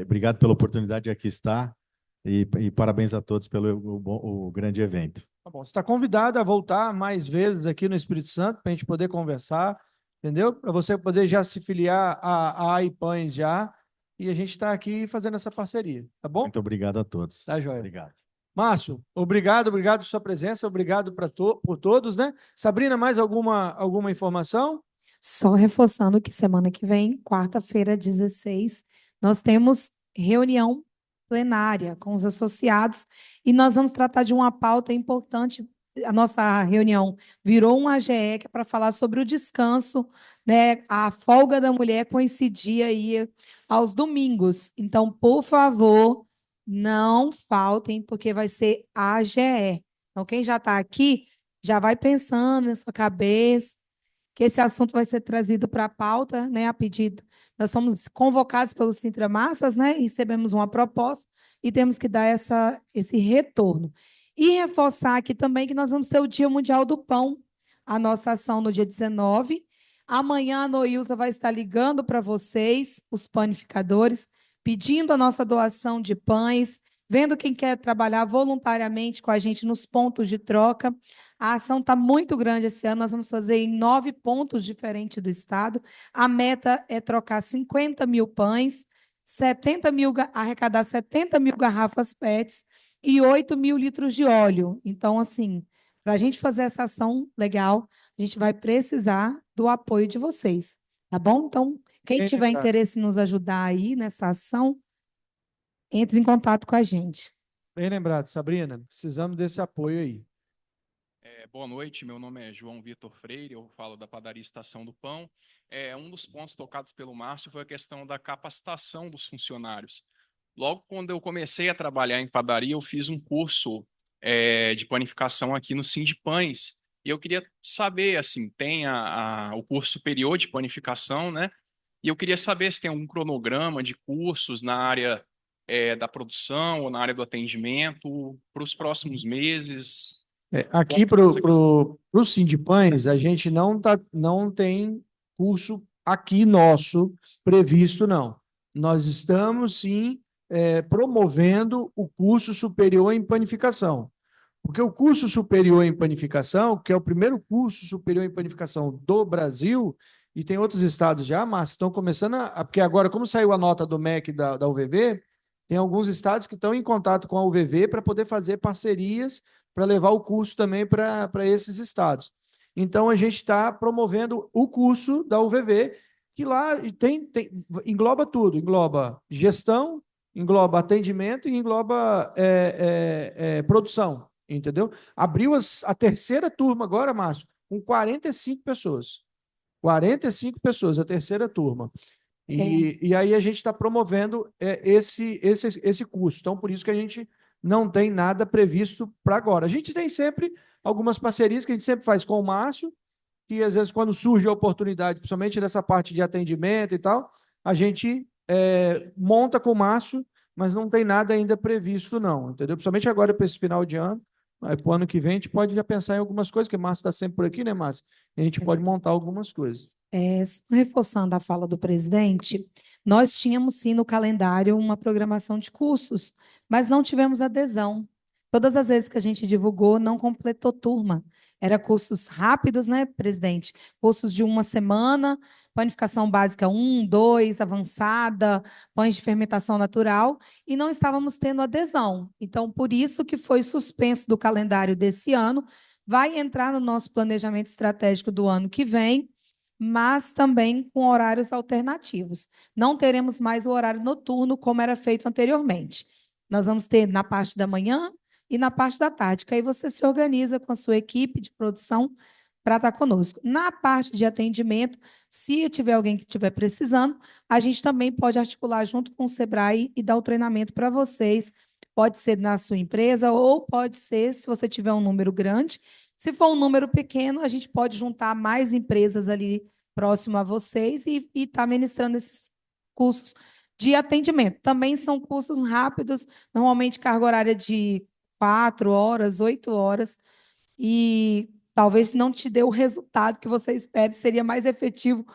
obrigado pela oportunidade de aqui estar e parabéns a todos pelo o grande evento. Tá bom, você está convidado a voltar mais vezes aqui no Espírito Santo para a gente poder conversar, entendeu? Para você poder já se filiar a AIPães já, e a gente está aqui fazendo essa parceria, tá bom? Muito obrigado a todos. Tá, joia. Obrigado. Márcio, obrigado por sua presença, obrigado por todos, né? Sabrina, mais alguma informação? Só reforçando que semana que vem, quarta-feira, 16, nós temos reunião plenária com os associados e nós vamos tratar de uma pauta importante. A nossa reunião virou um AGE, que é para falar sobre o descanso, né? A folga da mulher coincidia aí aos domingos. Então, por favor, não faltem, porque vai ser AGE. Então, quem já está aqui, já vai pensando na sua cabeça que esse assunto vai ser trazido para a pauta, né, a pedido. Nós somos convocados pelo Sintra Massas, né, e recebemos uma proposta e temos que dar esse retorno. E reforçar aqui também que nós vamos ter o Dia Mundial do Pão, a nossa ação no dia 19. Amanhã a Noilza vai estar ligando para vocês, os panificadores, pedindo a nossa doação de pães, vendo quem quer trabalhar voluntariamente com a gente nos pontos de troca. A ação está muito grande esse ano, nós vamos fazer em 9 pontos diferentes do estado. A meta é trocar 50 mil pães, arrecadar 70 mil garrafas PETs e 8 mil litros de óleo. Então, assim, para a gente fazer essa ação legal, a gente vai precisar do apoio de vocês, tá bom? Então, quem tiver interesse em nos ajudar aí nessa ação, entre em contato com a gente. Bem lembrado, Sabrina, precisamos desse apoio aí. Boa noite, meu nome é João Vitor Freire, eu falo da Padaria Estação do Pão. Um dos pontos tocados pelo Márcio foi a questão da capacitação dos funcionários. Logo quando eu comecei a trabalhar em padaria, eu fiz um curso de panificação aqui no Sindipães, e eu queria saber, assim, tem o curso superior de panificação, né? E eu queria saber se tem algum cronograma de cursos na área da produção ou na área do atendimento para os próximos meses. Aqui para o Sindipães, a gente não tem curso aqui nosso previsto, não. Nós estamos, sim, promovendo o curso superior em panificação. Porque o curso superior em panificação, que é o primeiro curso superior em panificação do Brasil, e tem outros estados já, mas estão começando porque agora, como saiu a nota do MEC da UVV, tem alguns estados que estão em contato com a UVV para poder fazer parcerias para levar o curso também para esses estados. Então, a gente está promovendo o curso da UVV, que lá engloba tudo, engloba gestão, engloba atendimento e engloba produção, entendeu? Abriu a terceira turma agora, Márcio, com 45 pessoas. 45 pessoas, a terceira turma. E aí a gente está promovendo esse curso. Então, por isso que a gente não tem nada previsto para agora. A gente tem sempre algumas parcerias que a gente sempre faz com o Márcio, que às vezes quando surge a oportunidade, principalmente nessa parte de atendimento e tal, a gente monta com o Márcio, mas não tem nada ainda previsto não, entendeu? Principalmente agora para esse final de ano, para o ano que vem a gente pode já pensar em algumas coisas, porque o Márcio está sempre por aqui, né, Márcio? A gente pode montar algumas coisas. Reforçando a fala do presidente, nós tínhamos sim no calendário uma programação de cursos, mas não tivemos adesão. Todas as vezes que a gente divulgou, não completou turma. Era cursos rápidos, né, presidente? Cursos de uma semana, panificação básica 1, 2, avançada, pães de fermentação natural, e não estávamos tendo adesão. Então, por isso que foi suspenso do calendário desse ano, vai entrar no nosso planejamento estratégico do ano que vem, mas também com horários alternativos. Não teremos mais o horário noturno, como era feito anteriormente. Nós vamos ter na parte da manhã e na parte da tarde, que aí você se organiza com a sua equipe de produção para estar conosco. Na parte de atendimento, se tiver alguém que estiver precisando, a gente também pode articular junto com o Sebrae e dar o treinamento para vocês. Pode ser na sua empresa ou pode ser, se você tiver um número grande. Se for um número pequeno, a gente pode juntar mais empresas ali próximo a vocês e estar ministrando esses cursos de atendimento. Também são cursos rápidos, normalmente carga horária de 4 horas, 8 horas, e talvez não te dê o resultado que você espere, seria mais efetivo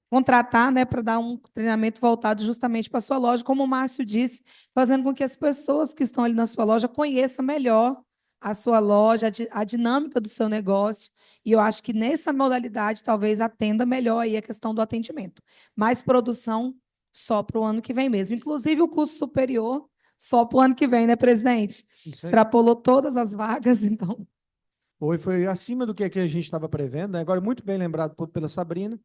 contratar, né, para dar um treinamento voltado justamente para a sua loja, como o Márcio disse, fazendo com que as pessoas que estão ali na sua loja conheçam melhor a sua loja, a dinâmica do seu negócio, e eu acho que nessa modalidade talvez atenda melhor aí a questão do atendimento. Mais produção só para o ano que vem mesmo. Inclusive o curso superior só para o ano que vem, né, presidente? Isso aí. Extrapolou todas as vagas, então. Foi acima do que a gente estava prevendo, né? Agora, muito bem lembrado pela Sabrina,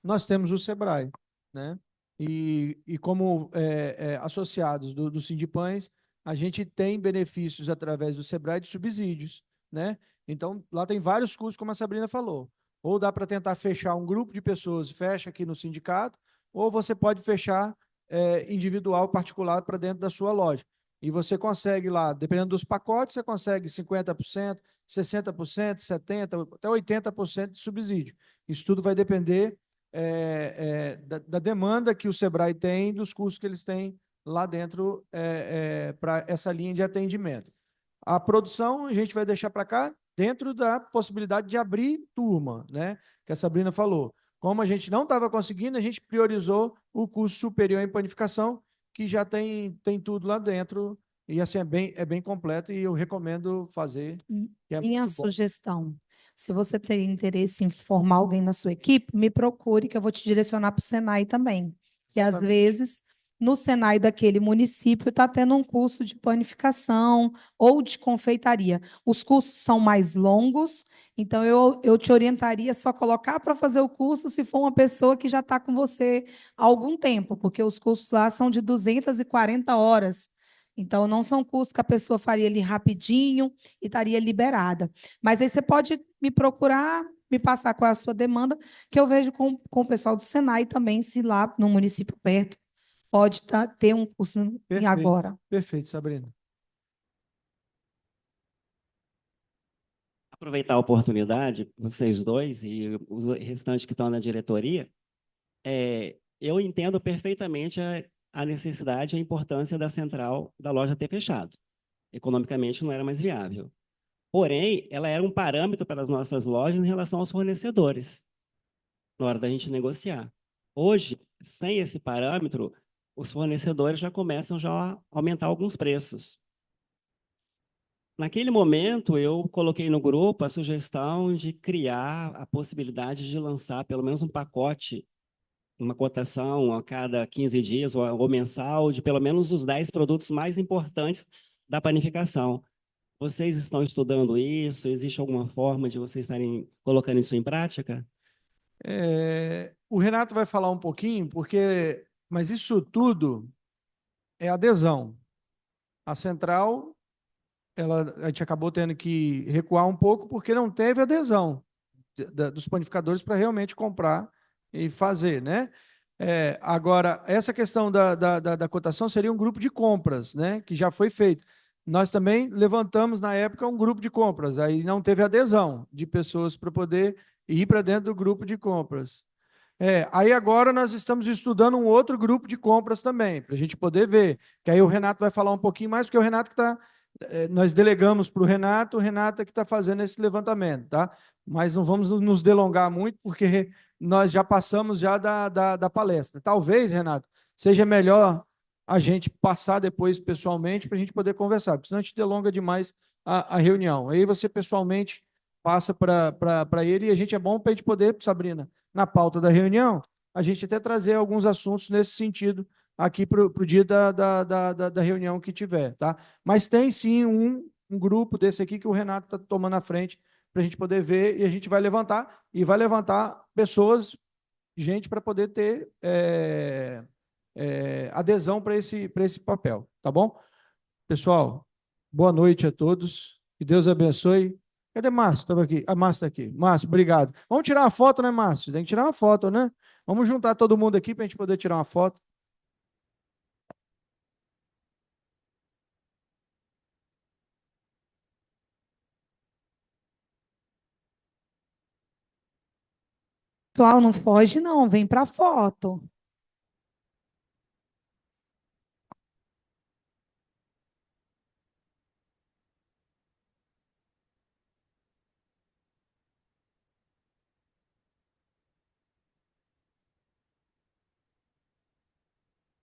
nós temos o Sebrae, né? E como associados do Sindipães, a gente tem benefícios através do Sebrae de subsídios, né? Então, lá tem vários cursos, como a Sabrina falou. Ou dá para tentar fechar um grupo de pessoas, fecha aqui no sindicato, ou você pode fechar individual, particular, para dentro da sua loja. E você consegue lá, dependendo dos pacotes, você consegue 50%, 60%, 70%, até 80% de subsídio. Isso tudo vai depender da demanda que o Sebrae tem, dos custos que eles têm lá dentro para essa linha de atendimento. A produção a gente vai deixar para cá dentro da possibilidade de abrir turma, né? Que a Sabrina falou. Como a gente não estava conseguindo, a gente priorizou o curso superior em panificação, que já tem tudo lá dentro, e assim é bem completo, e eu recomendo fazer. Minha sugestão, se você tem interesse em formar alguém na sua equipe, me procure, que eu vou te direcionar para o Senai também. Que às vezes, no Senai daquele município, está tendo um curso de panificação ou de confeitaria. Os cursos são mais longos, então eu te orientaria só colocar para fazer o curso se for uma pessoa que já está com você há algum tempo, porque os cursos lá são de 240 horas. Então, não são cursos que a pessoa faria ali rapidinho e estaria liberada. Mas aí você pode me procurar, me passar qual é a sua demanda, que eu vejo com o pessoal do Senai também, se lá no município perto pode ter um curso em agora. Perfeito, Sabrina. Aproveitar a oportunidade, vocês dois e os restantes que estão na diretoria, eu entendo perfeitamente a necessidade e a importância da central da loja ter fechado. Economicamente não era mais viável. Porém, ela era um parâmetro para as nossas lojas em relação aos fornecedores, na hora da gente negociar. Hoje, sem esse parâmetro, os fornecedores já começam a aumentar alguns preços. Naquele momento, eu coloquei no grupo a sugestão de criar a possibilidade de lançar pelo menos um pacote, uma cotação a cada 15 dias ou mensal, de pelo menos os 10 produtos mais importantes da panificação. Vocês estão estudando isso? Existe alguma forma de vocês estarem colocando isso em prática? O Renato vai falar um pouquinho, mas isso tudo é adesão. A central, a gente acabou tendo que recuar um pouco porque não teve adesão dos panificadores para realmente comprar e fazer, né? Agora, essa questão da cotação seria um grupo de compras, né? Que já foi feito. Nós também levantamos, na época, um grupo de compras, aí não teve adesão de pessoas para poder ir para dentro do grupo de compras. Aí agora nós estamos estudando um outro grupo de compras também, para a gente poder ver, que aí o Renato vai falar um pouquinho mais, porque o Renato que está... nós delegamos para o Renato é que está fazendo esse levantamento, tá? Mas não vamos nos delongar muito, porque nós já passamos já da palestra. Talvez, Renato, seja melhor a gente passar depois pessoalmente para a gente poder conversar, porque senão a gente delonga demais a reunião. Aí você pessoalmente passa para ele, e a gente é bom para a gente poder, Sabrina, na pauta da reunião, a gente até trazer alguns assuntos nesse sentido aqui para o dia da reunião que tiver, tá? Mas tem sim um grupo desse aqui que o Renato está tomando a frente para a gente poder ver, e a gente vai levantar pessoas, gente, para poder ter adesão para esse papel, tá bom? Pessoal, boa noite a todos, que Deus abençoe. Cadê Márcio? Estava aqui. Ah, Márcio está aqui. Márcio, obrigado. Vamos tirar uma foto, né, Márcio? Tem que tirar uma foto, né? Vamos juntar todo mundo aqui para a gente poder tirar uma foto. Pessoal, não foge, não, vem para a foto.